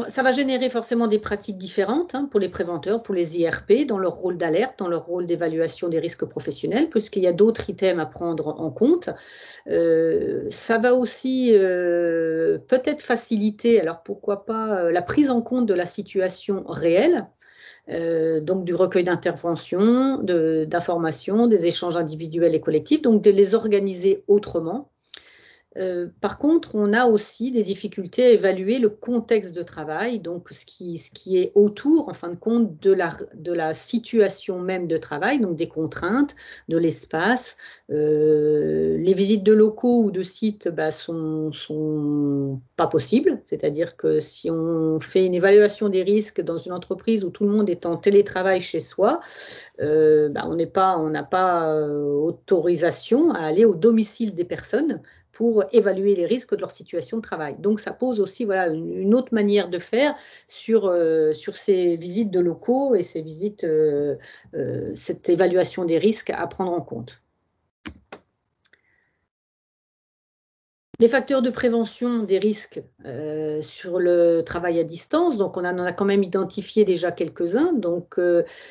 ça va générer forcément des pratiques différentes pour les préventeurs, pour les IRP, dans leur rôle d'alerte, dans leur rôle d'évaluation des risques professionnels, puisqu'il y a d'autres items à prendre en compte. Ça va aussi peut-être faciliter, alors pourquoi pas, la prise en compte de la situation réelle. donc du recueil d'informations, des échanges individuels et collectifs, donc de les organiser autrement. Par contre, on a aussi des difficultés à évaluer le contexte de travail, donc ce qui est autour, en fin de compte, de la situation même de travail, donc des contraintes, de l'espace. Les visites de locaux ou de sites sont pas possibles, c'est-à-dire que si on fait une évaluation des risques dans une entreprise où tout le monde est en télétravail chez soi, on n'a pas autorisation à aller au domicile des personnes pour évaluer les risques de leur situation de travail. Donc, ça pose aussi une autre manière de faire sur ces visites de locaux et ces visites, cette évaluation des risques à prendre en compte. Les facteurs de prévention des risques sur le travail à distance, donc on en a quand même identifié déjà quelques-uns. Donc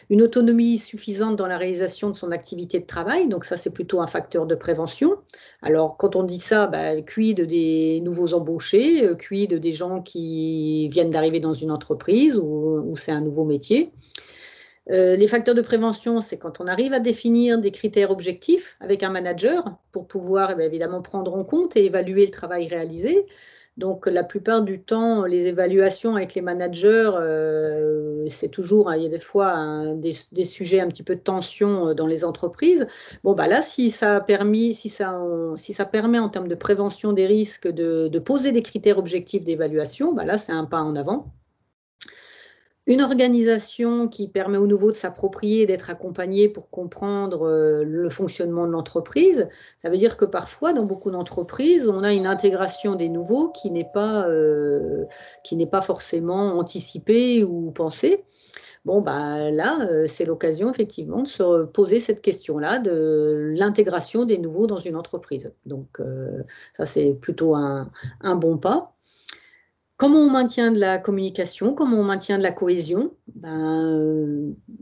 une autonomie suffisante dans la réalisation de son activité de travail, donc ça c'est plutôt un facteur de prévention. Alors quand on dit ça, quid des nouveaux embauchés, quid des gens qui viennent d'arriver dans une entreprise où c'est un nouveau métier. Les facteurs de prévention, c'est quand on arrive à définir des critères objectifs avec un manager pour pouvoir évidemment prendre en compte et évaluer le travail réalisé. Donc la plupart du temps, les évaluations avec les managers, c'est toujours, il y a des fois des sujets un petit peu de tension dans les entreprises. Bon, là, si ça permet en termes de prévention des risques de poser des critères objectifs d'évaluation, là, c'est un pas en avant. Une organisation qui permet aux nouveaux de s'approprier et d'être accompagnés pour comprendre le fonctionnement de l'entreprise. Ça veut dire que parfois, dans beaucoup d'entreprises, on a une intégration des nouveaux qui n'est pas forcément anticipée ou pensée. Bon, là, c'est l'occasion effectivement de se poser cette question-là de l'intégration des nouveaux dans une entreprise. Donc, ça, c'est plutôt un bon pas. Comment on maintient de la communication, comment on maintient de la cohésion,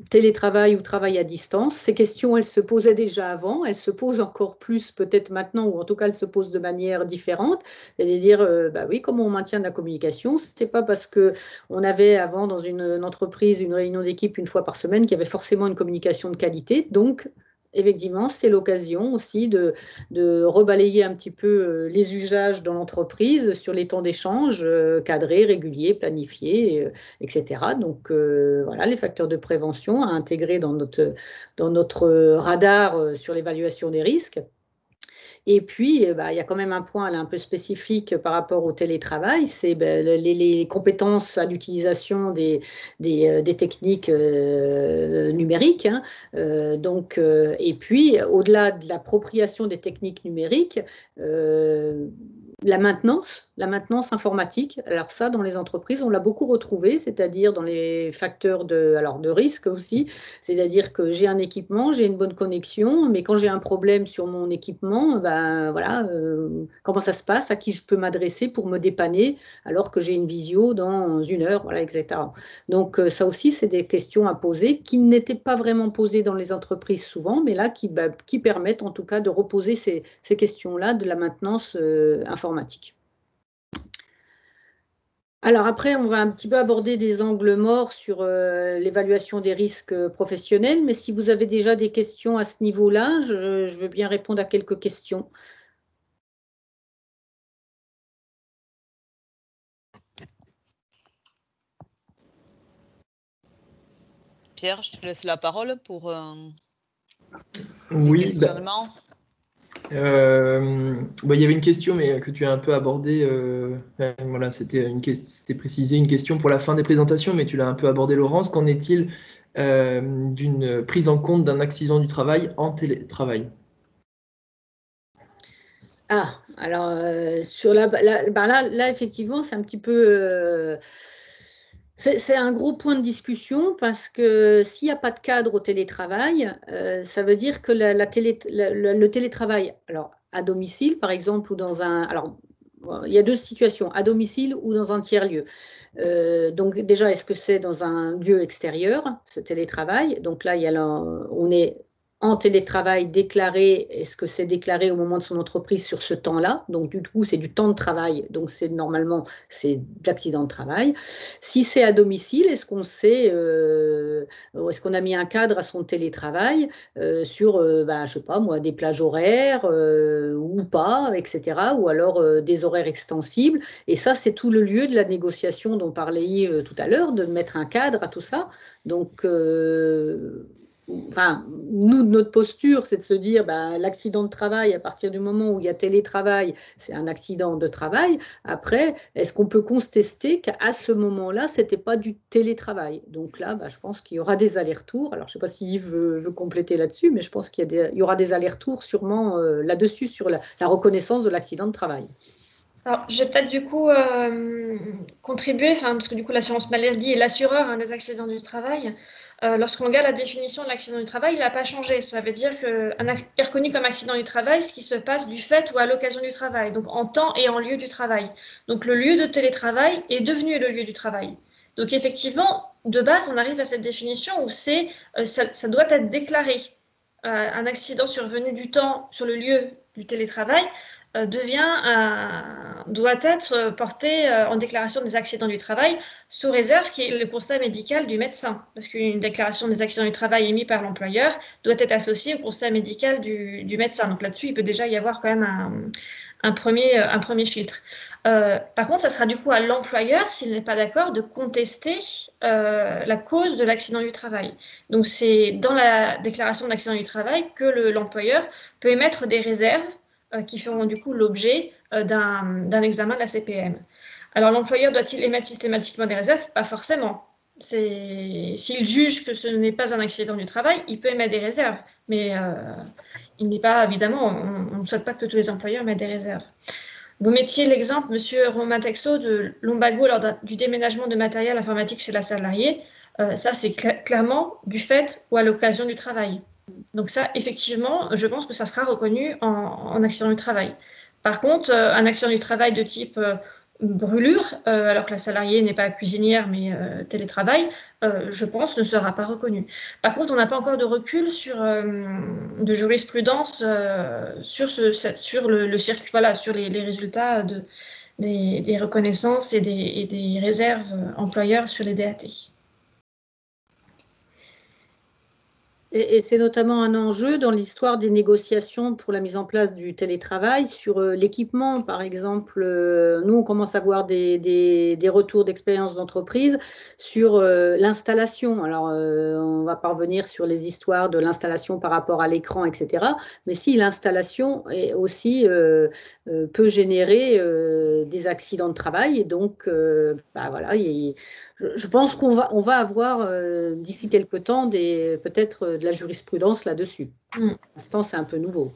télétravail ou travail à distance, ces questions, elles se posaient déjà avant, elles se posent encore plus peut-être maintenant, ou en tout cas, elles se posent de manière différente. C'est-à-dire, oui, comment on maintient de la communication, c'est pas parce qu'on avait avant dans une entreprise une réunion d'équipe une fois par semaine qu'il y avait forcément une communication de qualité, donc effectivement, c'est l'occasion aussi de rebalayer un petit peu les usages dans l'entreprise sur les temps d'échange cadrés, réguliers, planifiés, etc. Donc, voilà, les facteurs de prévention à intégrer dans notre radar sur l'évaluation des risques. Et puis, il y a quand même un point là, un peu spécifique par rapport au télétravail, c'est les compétences à l'utilisation des techniques numériques. Et puis, au-delà de l'appropriation des techniques numériques, la maintenance informatique. Alors ça, dans les entreprises, on l'a beaucoup retrouvé, c'est-à-dire dans les facteurs de risque aussi, c'est-à-dire que j'ai un équipement, j'ai une bonne connexion, mais quand j'ai un problème sur mon équipement, comment ça se passe, à qui je peux m'adresser pour me dépanner, alors que j'ai une visio dans 1 heure, voilà, etc. Donc ça aussi, c'est des questions à poser qui n'étaient pas vraiment posées dans les entreprises souvent, mais là qui permettent en tout cas de reposer ces questions-là de la maintenance informatique. Alors après, on va un petit peu aborder des angles morts sur l'évaluation des risques professionnels, mais si vous avez déjà des questions à ce niveau-là, je veux bien répondre à quelques questions. Pierre, je te laisse la parole pour oui, les questionnements. Il y avait une question, mais que tu as un peu abordée. Voilà, c'était précisé une question pour la fin des présentations, mais tu l'as un peu abordé, Laurence. Qu'en est-il d'une prise en compte d'un accident du travail en télétravail? Ah, alors là, effectivement, c'est un petit peu. C'est un gros point de discussion parce que s'il n'y a pas de cadre au télétravail, ça veut dire que le télétravail, alors à domicile par exemple, ou dans un... Alors, il y a deux situations, à domicile ou dans un tiers-lieu. Donc déjà, est-ce que c'est dans un lieu extérieur, ce télétravail? Donc là, on est en télétravail déclaré, est-ce que c'est déclaré au moment de son entreprise sur ce temps-là? Donc, du coup, c'est du temps de travail. Donc, normalement, c'est de l'accident de travail. Si c'est à domicile, est-ce qu'on sait, est-ce qu'on a mis un cadre à son télétravail sur, je sais pas moi, des plages horaires ou pas, etc. Ou alors des horaires extensibles. Et ça, c'est tout le lieu de la négociation dont parlait tout à l'heure, de mettre un cadre à tout ça. Donc, nous, notre posture, c'est de se dire l'accident de travail, à partir du moment où il y a télétravail, c'est un accident de travail. Après, est-ce qu'on peut contester qu'à ce moment-là, ce n'était pas du télétravail? Donc là, je pense qu'il y aura des allers-retours. Alors, je ne sais pas si Yves veut compléter là-dessus, mais je pense qu'il y aura des allers-retours sûrement là-dessus, sur la reconnaissance de l'accident de travail. Alors, je vais peut-être du coup contribuer, parce que du coup l'assurance maladie est l'assureur des accidents du travail. Lorsqu'on regarde la définition de l'accident du travail, il n'a pas changé. Ça veut dire qu'un est reconnu comme accident du travail ce qui se passe du fait ou à l'occasion du travail, donc en temps et en lieu du travail. Donc le lieu de télétravail est devenu le lieu du travail. Donc effectivement, de base, on arrive à cette définition où ça doit être déclaré. Un accident survenu du temps sur le lieu du télétravail doit être porté en déclaration des accidents du travail sous réserve qu'il y ait le constat médical du médecin. Parce qu'une déclaration des accidents du travail émise par l'employeur doit être associée au constat médical du médecin. Donc là-dessus, il peut déjà y avoir quand même un premier filtre. Par contre, ça sera du coup à l'employeur, s'il n'est pas d'accord, de contester la cause de l'accident du travail. Donc c'est dans la déclaration d'accident du travail que l'employeur peut émettre des réserves qui feront du coup l'objet d'un examen de la CPM. Alors l'employeur doit-il émettre systématiquement des réserves? Pas forcément. S'il juge que ce n'est pas un accident du travail, il peut émettre des réserves. Mais il n'est pas, évidemment, on ne souhaite pas que tous les employeurs mettent des réserves. Vous mettiez l'exemple, monsieur Romain Texot, de Lombago lors du déménagement de matériel informatique chez la salariée. Ça, c'est clairement du fait ou à l'occasion du travail. Donc ça, effectivement, je pense que ça sera reconnu en accident du travail. Par contre, un accident du travail de type brûlure, alors que la salariée n'est pas cuisinière mais télétravail, je pense ne sera pas reconnu. Par contre, on n'a pas encore de recul de jurisprudence sur le circuit, voilà, sur les résultats des reconnaissances et des réserves employeurs sur les DAT. Et c'est notamment un enjeu dans l'histoire des négociations pour la mise en place du télétravail sur l'équipement. Par exemple, nous, on commence à voir des retours d'expérience d'entreprise sur l'installation. Alors, on va pas revenir sur les histoires de l'installation par rapport à l'écran, etc. Mais si l'installation est aussi peut générer des accidents de travail. Et donc, voilà, je pense qu'on va avoir d'ici quelques temps peut-être de la jurisprudence là-dessus. Pour l'instant, c'est un peu nouveau.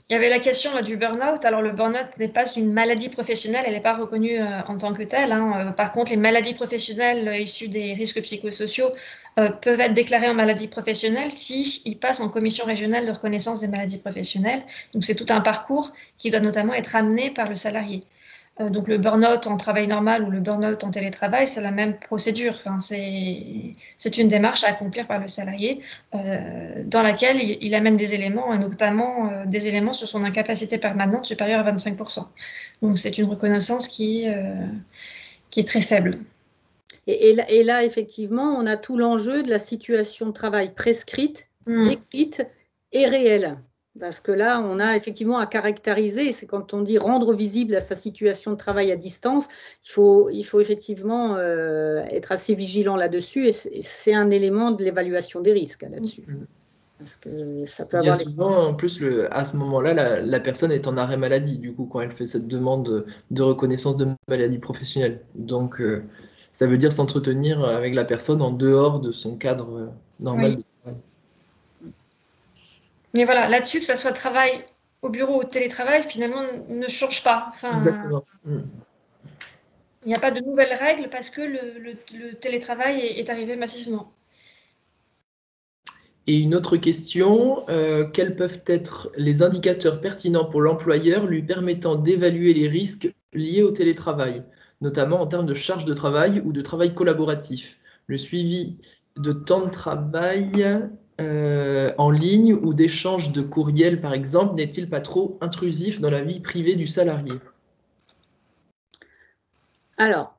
Il y avait la question du burn-out. Alors, le burn-out n'est pas une maladie professionnelle, elle n'est pas reconnue en tant que telle. Par contre, les maladies professionnelles issues des risques psychosociaux peuvent être déclarées en maladie professionnelle s'ils passent en commission régionale de reconnaissance des maladies professionnelles. Donc, c'est tout un parcours qui doit notamment être amené par le salarié. Donc le burn-out en travail normal ou le burn-out en télétravail, c'est la même procédure. Enfin, c'est une démarche à accomplir par le salarié dans laquelle il amène des éléments, et notamment des éléments sur son incapacité permanente supérieure à 25%. Donc c'est une reconnaissance qui est très faible. Et là, effectivement, on a tout l'enjeu de la situation de travail prescrite, décrite et réelle. Parce que là, on a effectivement à caractériser, c'est quand on dit rendre visible à sa situation de travail à distance, il faut effectivement être assez vigilant là-dessus et c'est un élément de l'évaluation des risques là-dessus. Parce que ça peut avoir souvent, en plus, à ce moment-là, la personne est en arrêt maladie, du coup, quand elle fait cette demande de reconnaissance de maladie professionnelle. Donc, ça veut dire s'entretenir avec la personne en dehors de son cadre normal de travail. Mais voilà, là-dessus, que ce soit travail au bureau ou télétravail, finalement, ne change pas. Enfin, exactement. Il n'y a pas de nouvelles règles parce que le télétravail est arrivé massivement. Et une autre question, quels peuvent être les indicateurs pertinents pour l'employeur lui permettant d'évaluer les risques liés au télétravail, notamment en termes de charge de travail ou de travail collaboratif? Le suivi de temps de travail en ligne ou d'échange de courriel, par exemple, n'est-il pas trop intrusif dans la vie privée du salarié? Alors,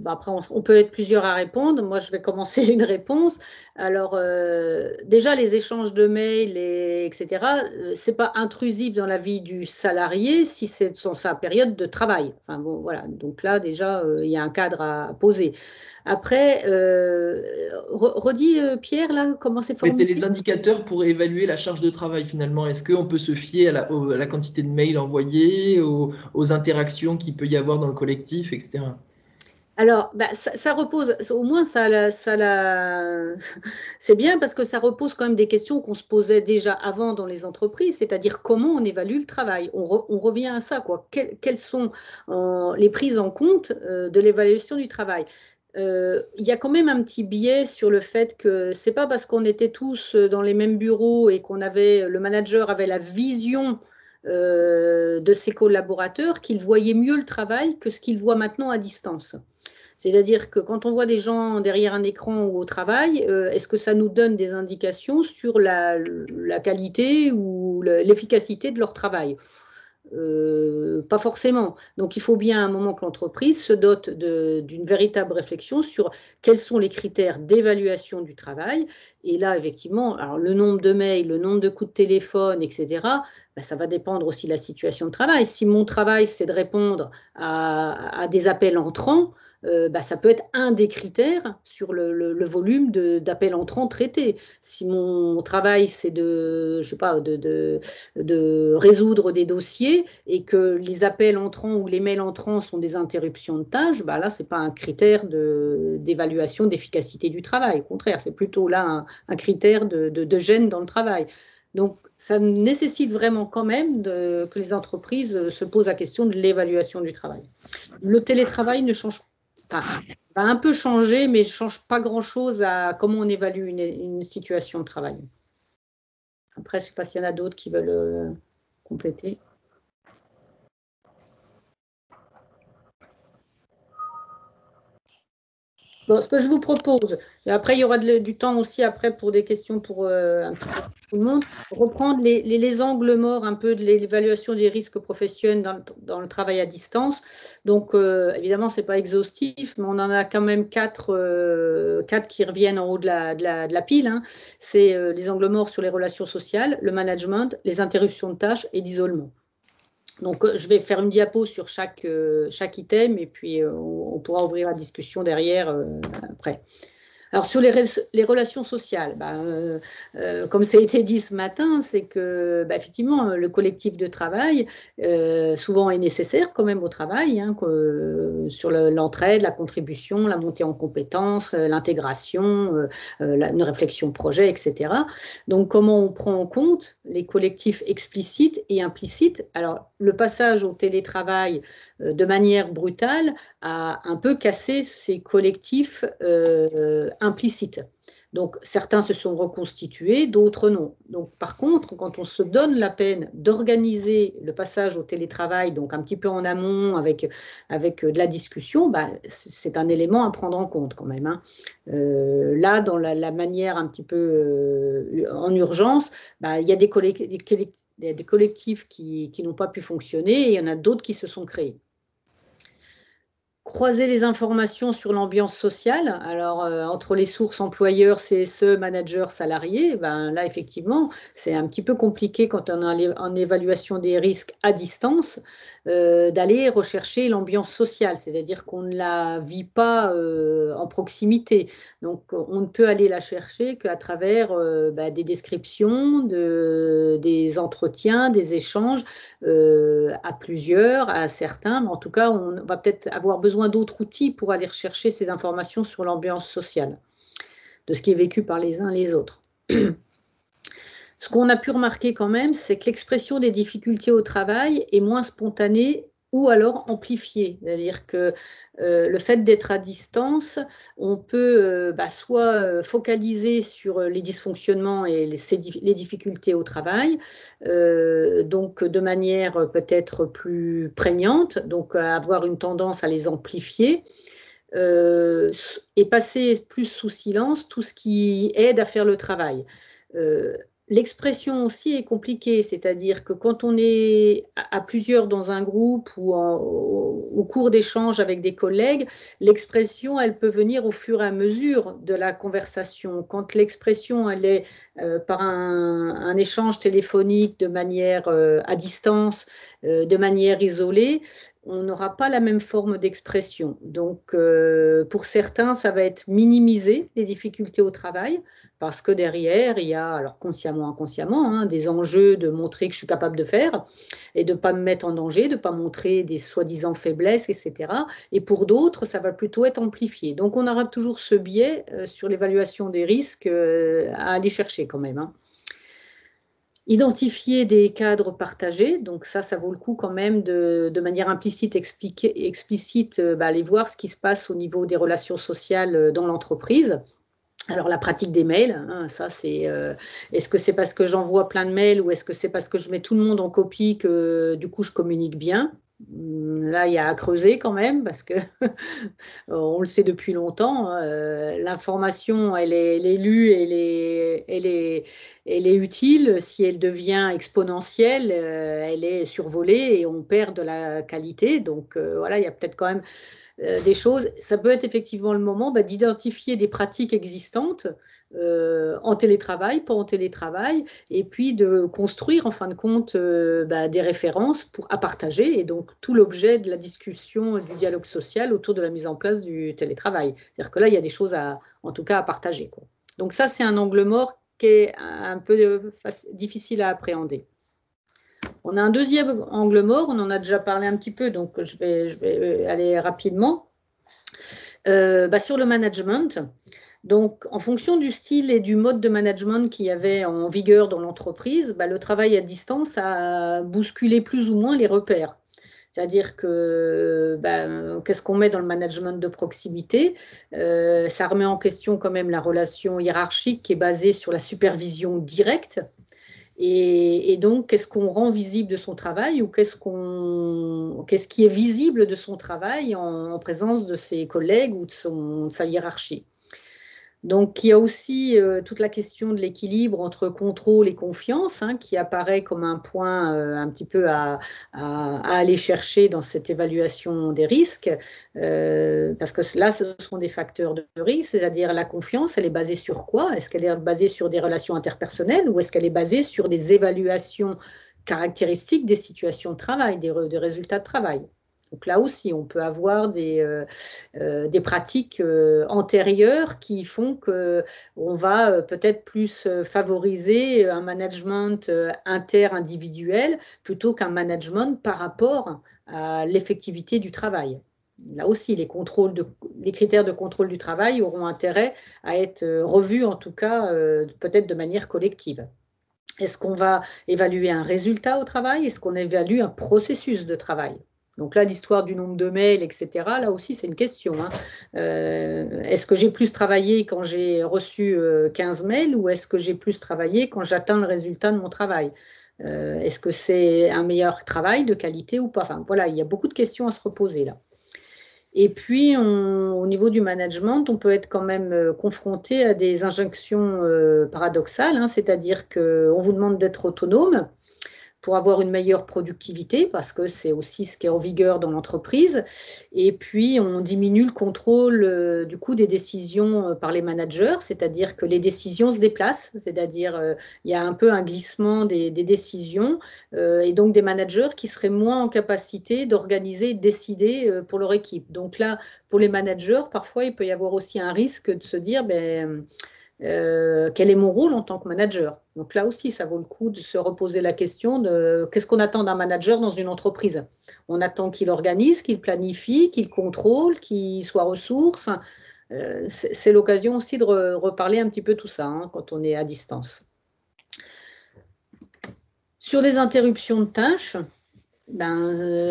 après, on peut être plusieurs à répondre. Moi, je vais commencer une réponse. Alors, déjà, les échanges de mails, etc., c'est pas intrusif dans la vie du salarié si c'est sa période de travail. Enfin, bon, voilà. Donc là, déjà, il y a un cadre à poser. Après, redis, Pierre, là, comment c'est Mais formulé? c'est les indicateurs pour évaluer la charge de travail finalement. Est-ce qu'on peut se fier à la quantité de mails envoyés, aux interactions qu'il peut y avoir dans le collectif, etc. Alors, ça repose, au moins c'est bien parce que ça repose quand même des questions qu'on se posait déjà avant dans les entreprises, c'est-à-dire comment on évalue le travail. On revient à ça, quoi. Quelles sont les prises en compte de l'évaluation du travail? Il y a quand même un petit biais sur le fait que c'est pas parce qu'on était tous dans les mêmes bureaux et le manager avait la vision de ses collaborateurs qu'il voyait mieux le travail que ce qu'il voit maintenant à distance. C'est-à-dire que quand on voit des gens derrière un écran ou au travail, est-ce que ça nous donne des indications sur la qualité ou l'efficacité de leur travail? Pas forcément. Donc il faut bien à un moment que l'entreprise se dote d'une véritable réflexion sur quels sont les critères d'évaluation du travail. Et là, effectivement, alors, le nombre de mails, le nombre de coups de téléphone, etc., ça va dépendre aussi de la situation de travail. Si mon travail, c'est de répondre à des appels entrants, ça peut être un des critères sur le volume d'appels entrants traités. Si mon travail, c'est de résoudre des dossiers et que les appels entrants ou les mails entrants sont des interruptions de tâches, là, ce n'est pas un critère d'évaluation d'efficacité du travail. Au contraire, c'est plutôt là un critère de gêne dans le travail. Donc, ça nécessite vraiment quand même que les entreprises se posent la question de l'évaluation du travail. Le télétravail ne change pas. Va un peu changer, mais ne change pas grand-chose à comment on évalue une situation de travail. Après, je ne sais pas s'il y en a d'autres qui veulent compléter. Bon, ce que je vous propose, et après il y aura du temps aussi après pour des questions pour un petit peu tout le monde, reprendre les angles morts un peu de l'évaluation des risques professionnels dans le travail à distance. Donc évidemment, ce n'est pas exhaustif, mais on en a quand même quatre qui reviennent en haut de la pile. Hein. C'est les angles morts sur les relations sociales, le management, les interruptions de tâches et l'isolement. Donc, je vais faire une diapo sur chaque item et puis on pourra ouvrir la discussion derrière après. Alors, sur les relations sociales, comme ça a été dit ce matin, c'est que effectivement, le collectif de travail, souvent est nécessaire quand même au travail, hein, sur l'entraide, la contribution, la montée en compétences, l'intégration, une réflexion projet, etc. Donc, comment on prend en compte les collectifs explicites et implicites? Alors, le passage au télétravail de manière brutale a un peu cassé ces collectifs implicites. Donc, certains se sont reconstitués, d'autres non. Donc, par contre, quand on se donne la peine d'organiser le passage au télétravail, donc un petit peu en amont avec de la discussion, c'est un élément à prendre en compte quand même. Hein. Là, dans la manière un petit peu en urgence, il y a des collectifs qui n'ont pas pu fonctionner et il y en a d'autres qui se sont créés. Croiser les informations sur l'ambiance sociale, alors entre les sources employeurs, CSE, managers, salariés, là effectivement c'est un petit peu compliqué quand on est en évaluation des risques à distance d'aller rechercher l'ambiance sociale, c'est-à-dire qu'on ne la vit pas en proximité, donc on ne peut aller la chercher qu'à travers des descriptions, des entretiens, des échanges à plusieurs, à certains, mais en tout cas on va peut-être avoir besoin d'autres outils pour aller rechercher ces informations sur l'ambiance sociale, de ce qui est vécu par les uns et les autres. Ce qu'on a pu remarquer quand même, c'est que l'expression des difficultés au travail est moins spontanée ou alors amplifiée. C'est-à-dire que le fait d'être à distance, on peut soit focaliser sur les dysfonctionnements et les difficultés au travail, donc de manière peut-être plus prégnante, donc avoir une tendance à les amplifier. et passer plus sous silence tout ce qui aide à faire le travail. L'expression aussi est compliquée, c'est-à-dire que quand on est à plusieurs dans un groupe ou au cours d'échanges avec des collègues, l'expression, elle peut venir au fur et à mesure de la conversation. Quand l'expression, elle est par un échange téléphonique de manière à distance, de manière isolée, on n'aura pas la même forme d'expression. Donc, pour certains, ça va être minimiser les difficultés au travail, parce que derrière, il y a, alors consciemment, inconsciemment, hein, des enjeux de montrer que je suis capable de faire et de ne pas me mettre en danger, de ne pas montrer des soi-disant faiblesses, etc. Et pour d'autres, ça va plutôt être amplifié. Donc, on aura toujours ce biais sur l'évaluation des risques à aller chercher quand même, hein. Identifier des cadres partagés, donc ça vaut le coup quand même de manière implicite, explicite, aller voir ce qui se passe au niveau des relations sociales dans l'entreprise. Alors la pratique des mails, hein, ça c'est, est-ce que c'est parce que j'envoie plein de mails ou est-ce que c'est parce que je mets tout le monde en copie que du coup je communique bien? Là, il y a à creuser quand même parce que on le sait depuis longtemps, l'information, elle est lue, elle est utile. Si elle devient exponentielle, elle est survolée et on perd de la qualité. Donc voilà, il y a peut-être quand même des choses. Ça peut être effectivement le moment d'identifier des pratiques existantes en télétravail, pas en télétravail, et puis de construire en fin de compte des références à partager, et donc tout l'objet de la discussion, du dialogue social autour de la mise en place du télétravail. C'est-à-dire que là, il y a des choses en tout cas à partager, quoi. Donc ça, c'est un angle mort qui est un peu difficile à appréhender. On a un deuxième angle mort, on en a déjà parlé un petit peu, donc je vais aller rapidement. Sur le management, donc en fonction du style et du mode de management qu'il y avait en vigueur dans l'entreprise, le travail à distance a bousculé plus ou moins les repères. C'est-à-dire que qu'est-ce qu'on met dans le management de proximité? Ça remet en question quand même la relation hiérarchique qui est basée sur la supervision directe. Et donc, qu'est-ce qu'on rend visible de son travail ou qu'est-ce qui est visible de son travail en présence de ses collègues ou de sa hiérarchie? Donc, il y a aussi toute la question de l'équilibre entre contrôle et confiance, hein, qui apparaît comme un point un petit peu à aller chercher dans cette évaluation des risques, parce que là, ce sont des facteurs de risque, c'est-à-dire la confiance, elle est basée sur quoi? Est-ce qu'elle est basée sur des relations interpersonnelles ou est-ce qu'elle est basée sur des évaluations caractéristiques des situations de travail, des résultats de travail? Donc là aussi, on peut avoir des pratiques antérieures qui font qu'on va peut-être plus favoriser un management inter-individuel plutôt qu'un management par rapport à l'effectivité du travail. Là aussi, les critères de contrôle du travail auront intérêt à être revus, en tout cas, peut-être de manière collective. Est-ce qu'on va évaluer un résultat au travail? Est-ce qu'on évalue un processus de travail? Donc là, l'histoire du nombre de mails, etc., là aussi, c'est une question, hein. Est-ce que j'ai plus travaillé quand j'ai reçu 15 mails ou est-ce que j'ai plus travaillé quand j'atteins le résultat de mon travail? Est-ce que c'est un meilleur travail de qualité ou pas? Enfin, voilà, il y a beaucoup de questions à se reposer là. Et puis, au niveau du management, on peut être quand même confronté à des injonctions paradoxales, hein, c'est-à-dire qu'on vous demande d'être autonome pour avoir une meilleure productivité, parce que c'est aussi ce qui est en vigueur dans l'entreprise. Et puis, on diminue le contrôle du coup des décisions par les managers, c'est-à-dire que les décisions se déplacent, c'est-à-dire il y a un peu un glissement des décisions, et donc des managers qui seraient moins en capacité d'organiser et de décider pour leur équipe. Donc là, pour les managers, parfois, il peut y avoir aussi un risque de se dire quel est mon rôle en tant que manager? Donc là aussi, ça vaut le coup de se reposer la question de qu'est-ce qu'on attend d'un manager dans une entreprise? On attend qu'il organise, qu'il planifie, qu'il contrôle, qu'il soit ressource. C'est l'occasion aussi de reparler un petit peu tout ça, hein, quand on est à distance. Sur les interruptions de tâches,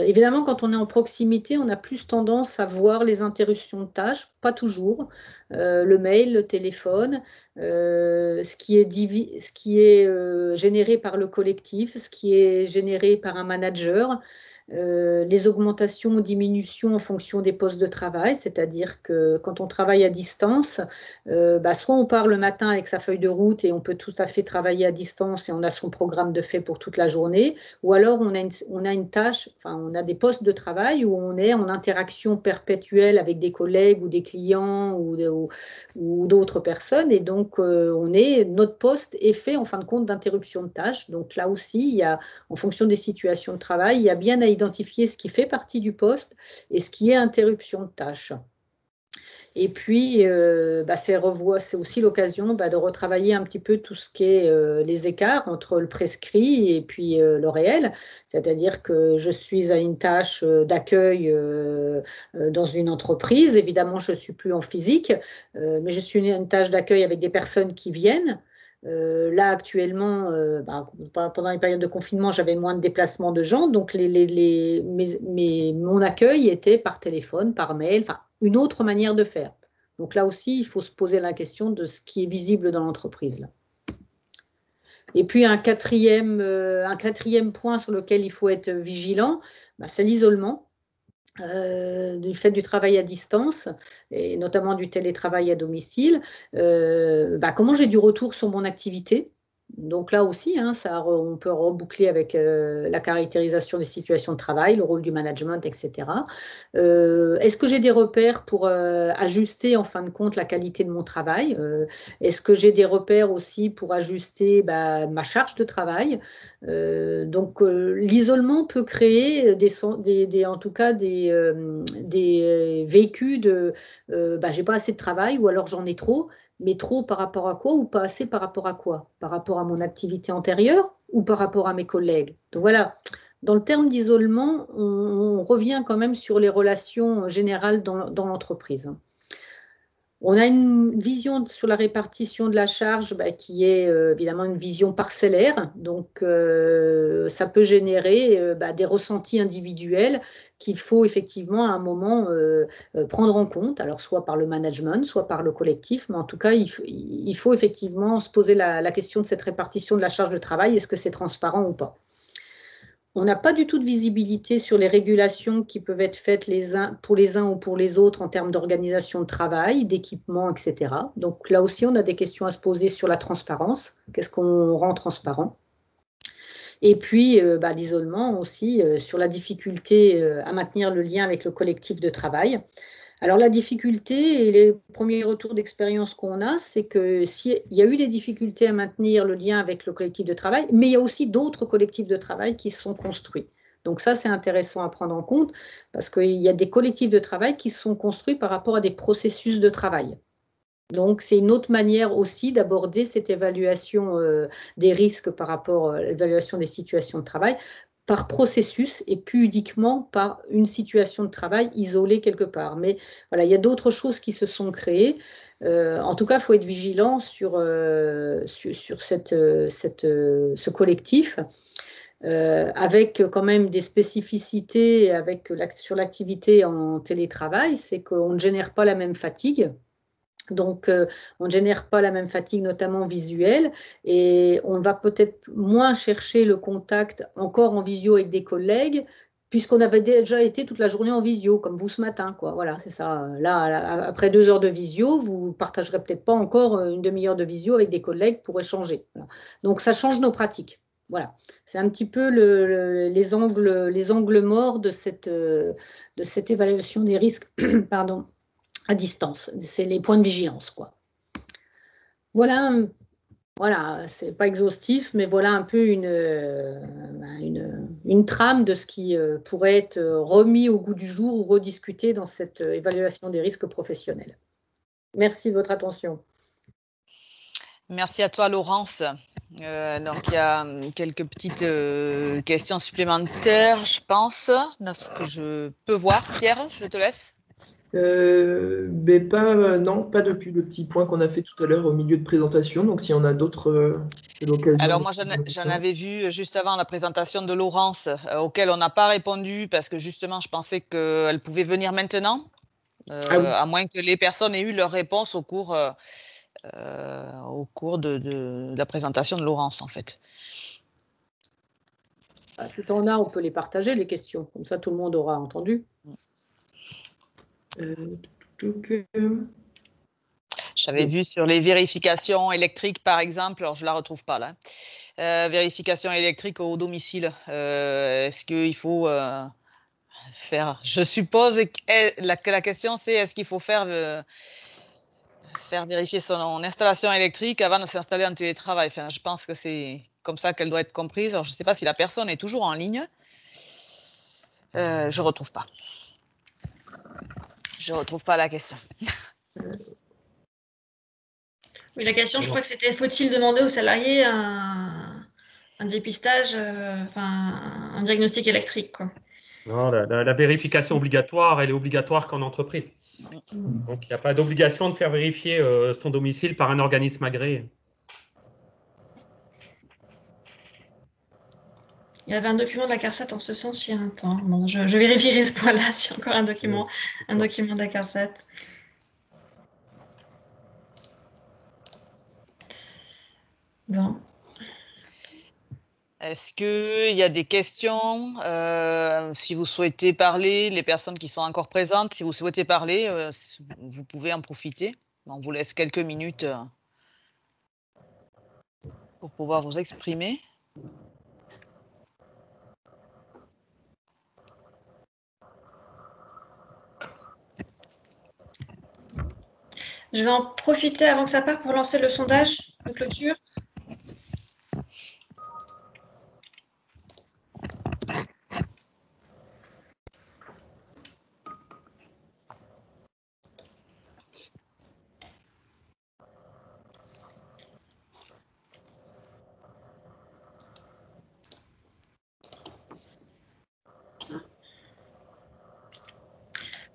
évidemment, quand on est en proximité, on a plus tendance à voir les interruptions de tâches, pas toujours. Le mail, le téléphone, ce qui est généré par le collectif, ce qui est généré par un manager, les augmentations ou diminutions en fonction des postes de travail, c'est-à-dire que quand on travaille à distance, soit on part le matin avec sa feuille de route et on peut tout à fait travailler à distance et on a son programme de fait pour toute la journée, ou alors on a une tâche, enfin on a des postes de travail où on est en interaction perpétuelle avec des collègues ou des clients ou d'autres personnes, et donc notre poste est fait en fin de compte d'interruption de tâches. Donc là aussi, il y a, en fonction des situations de travail, il y a bien à identifier ce qui fait partie du poste et ce qui est interruption de tâches. Et puis, c'est aussi l'occasion de retravailler un petit peu tout ce qui est les écarts entre le prescrit et puis le réel. C'est-à-dire que je suis à une tâche d'accueil dans une entreprise. Évidemment, je ne suis plus en physique, mais je suis à une tâche d'accueil avec des personnes qui viennent. Là, actuellement, pendant les périodes de confinement, j'avais moins de déplacements de gens, donc mon accueil était par téléphone, par mail, enfin, une autre manière de faire. Donc là aussi, il faut se poser la question de ce qui est visible dans l'entreprise. Et puis, un quatrième point sur lequel il faut être vigilant, c'est l'isolement. Du fait du travail à distance et notamment du télétravail à domicile, comment j'ai du retour sur mon activité. Donc là aussi, on peut reboucler avec la caractérisation des situations de travail, le rôle du management, etc. Est-ce que j'ai des repères pour ajuster en fin de compte la qualité de mon travail? Est-ce que j'ai des repères aussi pour ajuster ma charge de travail? Donc l'isolement peut créer en tout cas des vécus de j'ai pas assez de travail ou alors j'en ai trop. Mais trop par rapport à quoi ou pas assez par rapport à quoi? Par rapport à mon activité antérieure ou par rapport à mes collègues? Donc voilà, dans le terme d'isolement, on revient quand même sur les relations générales dans l'entreprise. On a une vision sur la répartition de la charge qui est évidemment une vision parcellaire. Donc, ça peut générer des ressentis individuels qu'il faut effectivement à un moment prendre en compte, alors soit par le management, soit par le collectif, mais en tout cas, il faut effectivement se poser la question de cette répartition de la charge de travail. Est-ce que c'est transparent ou pas? On n'a pas du tout de visibilité sur les régulations qui peuvent être faites pour les uns ou pour les autres en termes d'organisation de travail, d'équipement, etc. Donc là aussi, on a des questions à se poser sur la transparence. Qu'est-ce qu'on rend transparent? Et puis, l'isolement aussi, sur la difficulté à maintenir le lien avec le collectif de travail. Alors la difficulté et les premiers retours d'expérience qu'on a, c'est que s'il y a eu des difficultés à maintenir le lien avec le collectif de travail, mais il y a aussi d'autres collectifs de travail qui sont construits. Donc ça, c'est intéressant à prendre en compte parce qu'il y a des collectifs de travail qui sont construits par rapport à des processus de travail. Donc c'est une autre manière aussi d'aborder cette évaluation des risques par rapport à l'évaluation des situations de travail, par processus et plus uniquement par une situation de travail isolée quelque part. Mais voilà, il y a d'autres choses qui se sont créées. En tout cas, il faut être vigilant sur ce collectif, avec quand même des spécificités sur l'activité en télétravail, c'est qu'on ne génère pas la même fatigue. Donc, on ne génère pas la même fatigue, notamment visuelle, et on va peut-être moins chercher le contact encore en visio avec des collègues, puisqu'on avait déjà été toute la journée en visio, comme vous ce matin, quoi. Voilà, c'est ça. Là, après 2 heures de visio, vous ne partagerez peut-être pas encore une demi-heure de visio avec des collègues pour échanger. Voilà. Donc, ça change nos pratiques. Voilà, c'est un petit peu les angles morts de cette évaluation des risques, pardon, à distance. C'est les points de vigilance, quoi. Voilà, c'est pas exhaustif, mais voilà un peu une trame de ce qui pourrait être remis au goût du jour ou rediscuté dans cette évaluation des risques professionnels. Merci de votre attention. Merci à toi, Laurence. Donc, il y a quelques petites questions supplémentaires, je pense, dans ce que je peux voir. Pierre, je te laisse. Non, pas depuis le petit point qu'on a fait tout à l'heure au milieu de présentation. Donc, s'il y en a d'autres, c'est l'occasion. Alors, moi, j'en avais vu juste avant la présentation de Laurence, auquel on n'a pas répondu parce que justement, je pensais qu'elle pouvait venir maintenant, à moins que les personnes aient eu leur réponse au cours de la présentation de Laurence, en fait. Si tu en as, on peut les partager, les questions. Comme ça, tout le monde aura entendu. J'avais vu sur les vérifications électriques, par exemple, alors je ne la retrouve pas là. Vérification électrique au domicile. Est-ce qu'il faut faire... Je suppose que la question, c'est est-ce qu'il faut faire vérifier son installation électrique avant de s'installer en télétravail. Enfin, je pense que c'est comme ça qu'elle doit être comprise. Alors, je ne sais pas si la personne est toujours en ligne. Je ne retrouve pas. Je ne retrouve pas la question. Oui, la question, je crois que c'était faut-il demander aux salariés un dépistage, un diagnostic électrique, quoi. Non, la vérification obligatoire, elle est obligatoire qu'en entreprise. Donc, il n'y a pas d'obligation de faire vérifier son domicile par un organisme agréé. Il y avait un document de la CARSAT en ce sens il y a un temps. Bon, je vérifierai ce point-là s'il y a encore un document de la CARSAT. Bon. Est-ce qu'il y a des questions? Si vous souhaitez parler, les personnes qui sont encore présentes, si vous souhaitez parler, vous pouvez en profiter. On vous laisse quelques minutes pour pouvoir vous exprimer. Je vais en profiter avant que ça parte pour lancer le sondage de clôture.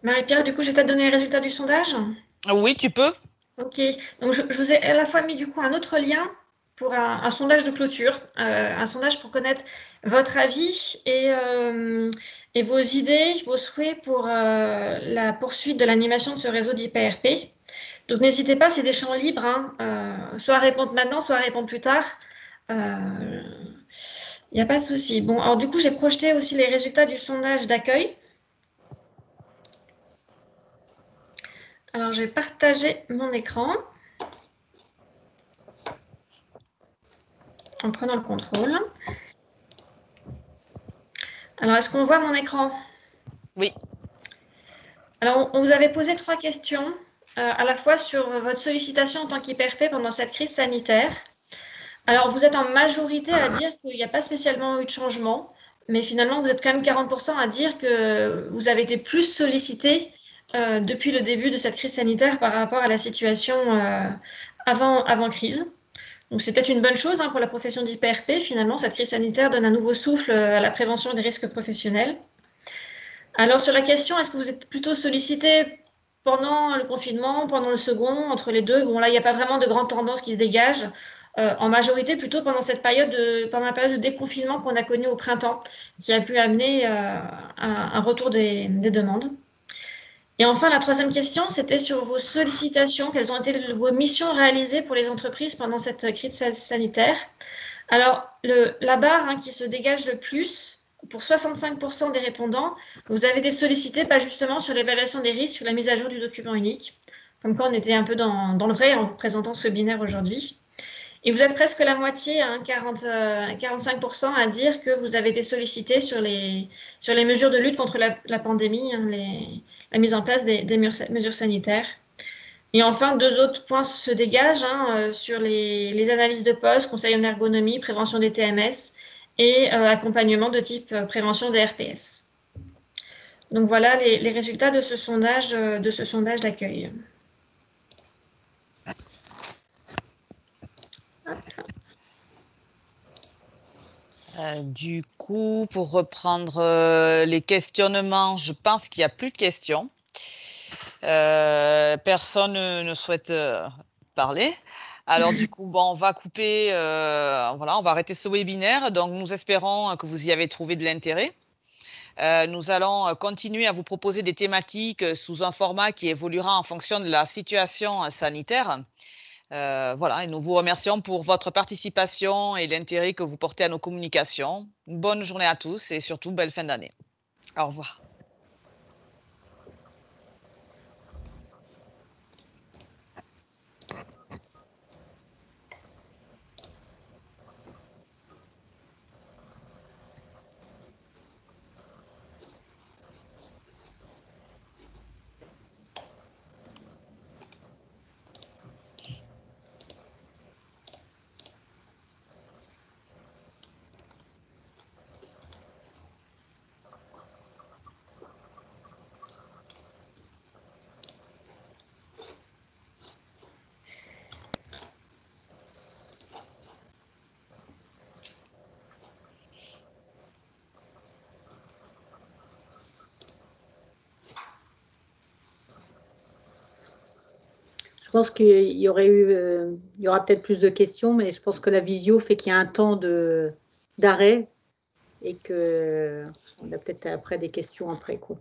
Marie-Pierre, du coup, je t'ai donné les résultats du sondage? Oui, tu peux. Ok, donc je vous ai à la fois mis du coup un autre lien pour un sondage de clôture, un sondage pour connaître votre avis et vos idées, vos souhaits pour la poursuite de l'animation de ce réseau d'IPRP. Donc n'hésitez pas, c'est des champs libres, hein, soit à répondre maintenant, soit à répondre plus tard. Il n'y a pas de souci. Bon, alors du coup, j'ai projeté aussi les résultats du sondage d'accueil. Alors, je vais partager mon écran en prenant le contrôle. Alors, est-ce qu'on voit mon écran? Oui. Alors, on vous avait posé 3 questions, à la fois sur votre sollicitation en tant qu'IPRP pendant cette crise sanitaire. Alors, vous êtes en majorité à dire qu'il n'y a pas spécialement eu de changement, mais finalement, vous êtes quand même 40% à dire que vous avez été plus sollicité depuis le début de cette crise sanitaire par rapport à la situation avant crise. Donc, c'est peut-être une bonne chose pour la profession d'IPRP. Finalement, cette crise sanitaire donne un nouveau souffle à la prévention des risques professionnels. Alors, sur la question, est-ce que vous êtes plutôt sollicité pendant le confinement, pendant le second, entre les deux? Bon, là, il n'y a pas vraiment de grande tendance qui se dégage. En majorité, plutôt pendant la période de déconfinement qu'on a connue au printemps, qui a pu amener un retour des demandes. Et enfin, la troisième question, c'était sur vos sollicitations. Quelles ont été vos missions réalisées pour les entreprises pendant cette crise sanitaire? Alors, la barre qui se dégage le plus, pour 65% des répondants, vous avez été sollicités justement sur l'évaluation des risques, sur la mise à jour du document unique. Comme quoi, on était un peu dans le vrai en vous présentant ce webinaire aujourd'hui. Et vous êtes presque la moitié, 45%, à dire que vous avez été sollicité sur les mesures de lutte contre la pandémie, la mise en place des mesures sanitaires. Et enfin, 2 autres points se dégagent sur les analyses de poste, conseil en ergonomie, prévention des TMS et accompagnement de type prévention des RPS. Donc voilà les résultats de ce sondage d'accueil. Du coup, pour reprendre les questionnements, je pense qu'il n'y a plus de questions. Personne ne souhaite parler. Alors du coup, on va couper, voilà, on va arrêter ce webinaire. Donc nous espérons que vous y avez trouvé de l'intérêt. Nous allons continuer à vous proposer des thématiques sous un format qui évoluera en fonction de la situation sanitaire. Voilà, et nous vous remercions pour votre participation et l'intérêt que vous portez à nos communications. Bonne journée à tous et surtout belle fin d'année. Au revoir. Je pense qu'il y aura peut-être plus de questions, mais je pense que la visio fait qu'il y a un temps d'arrêt et qu'on a peut-être après des questions après, quoi.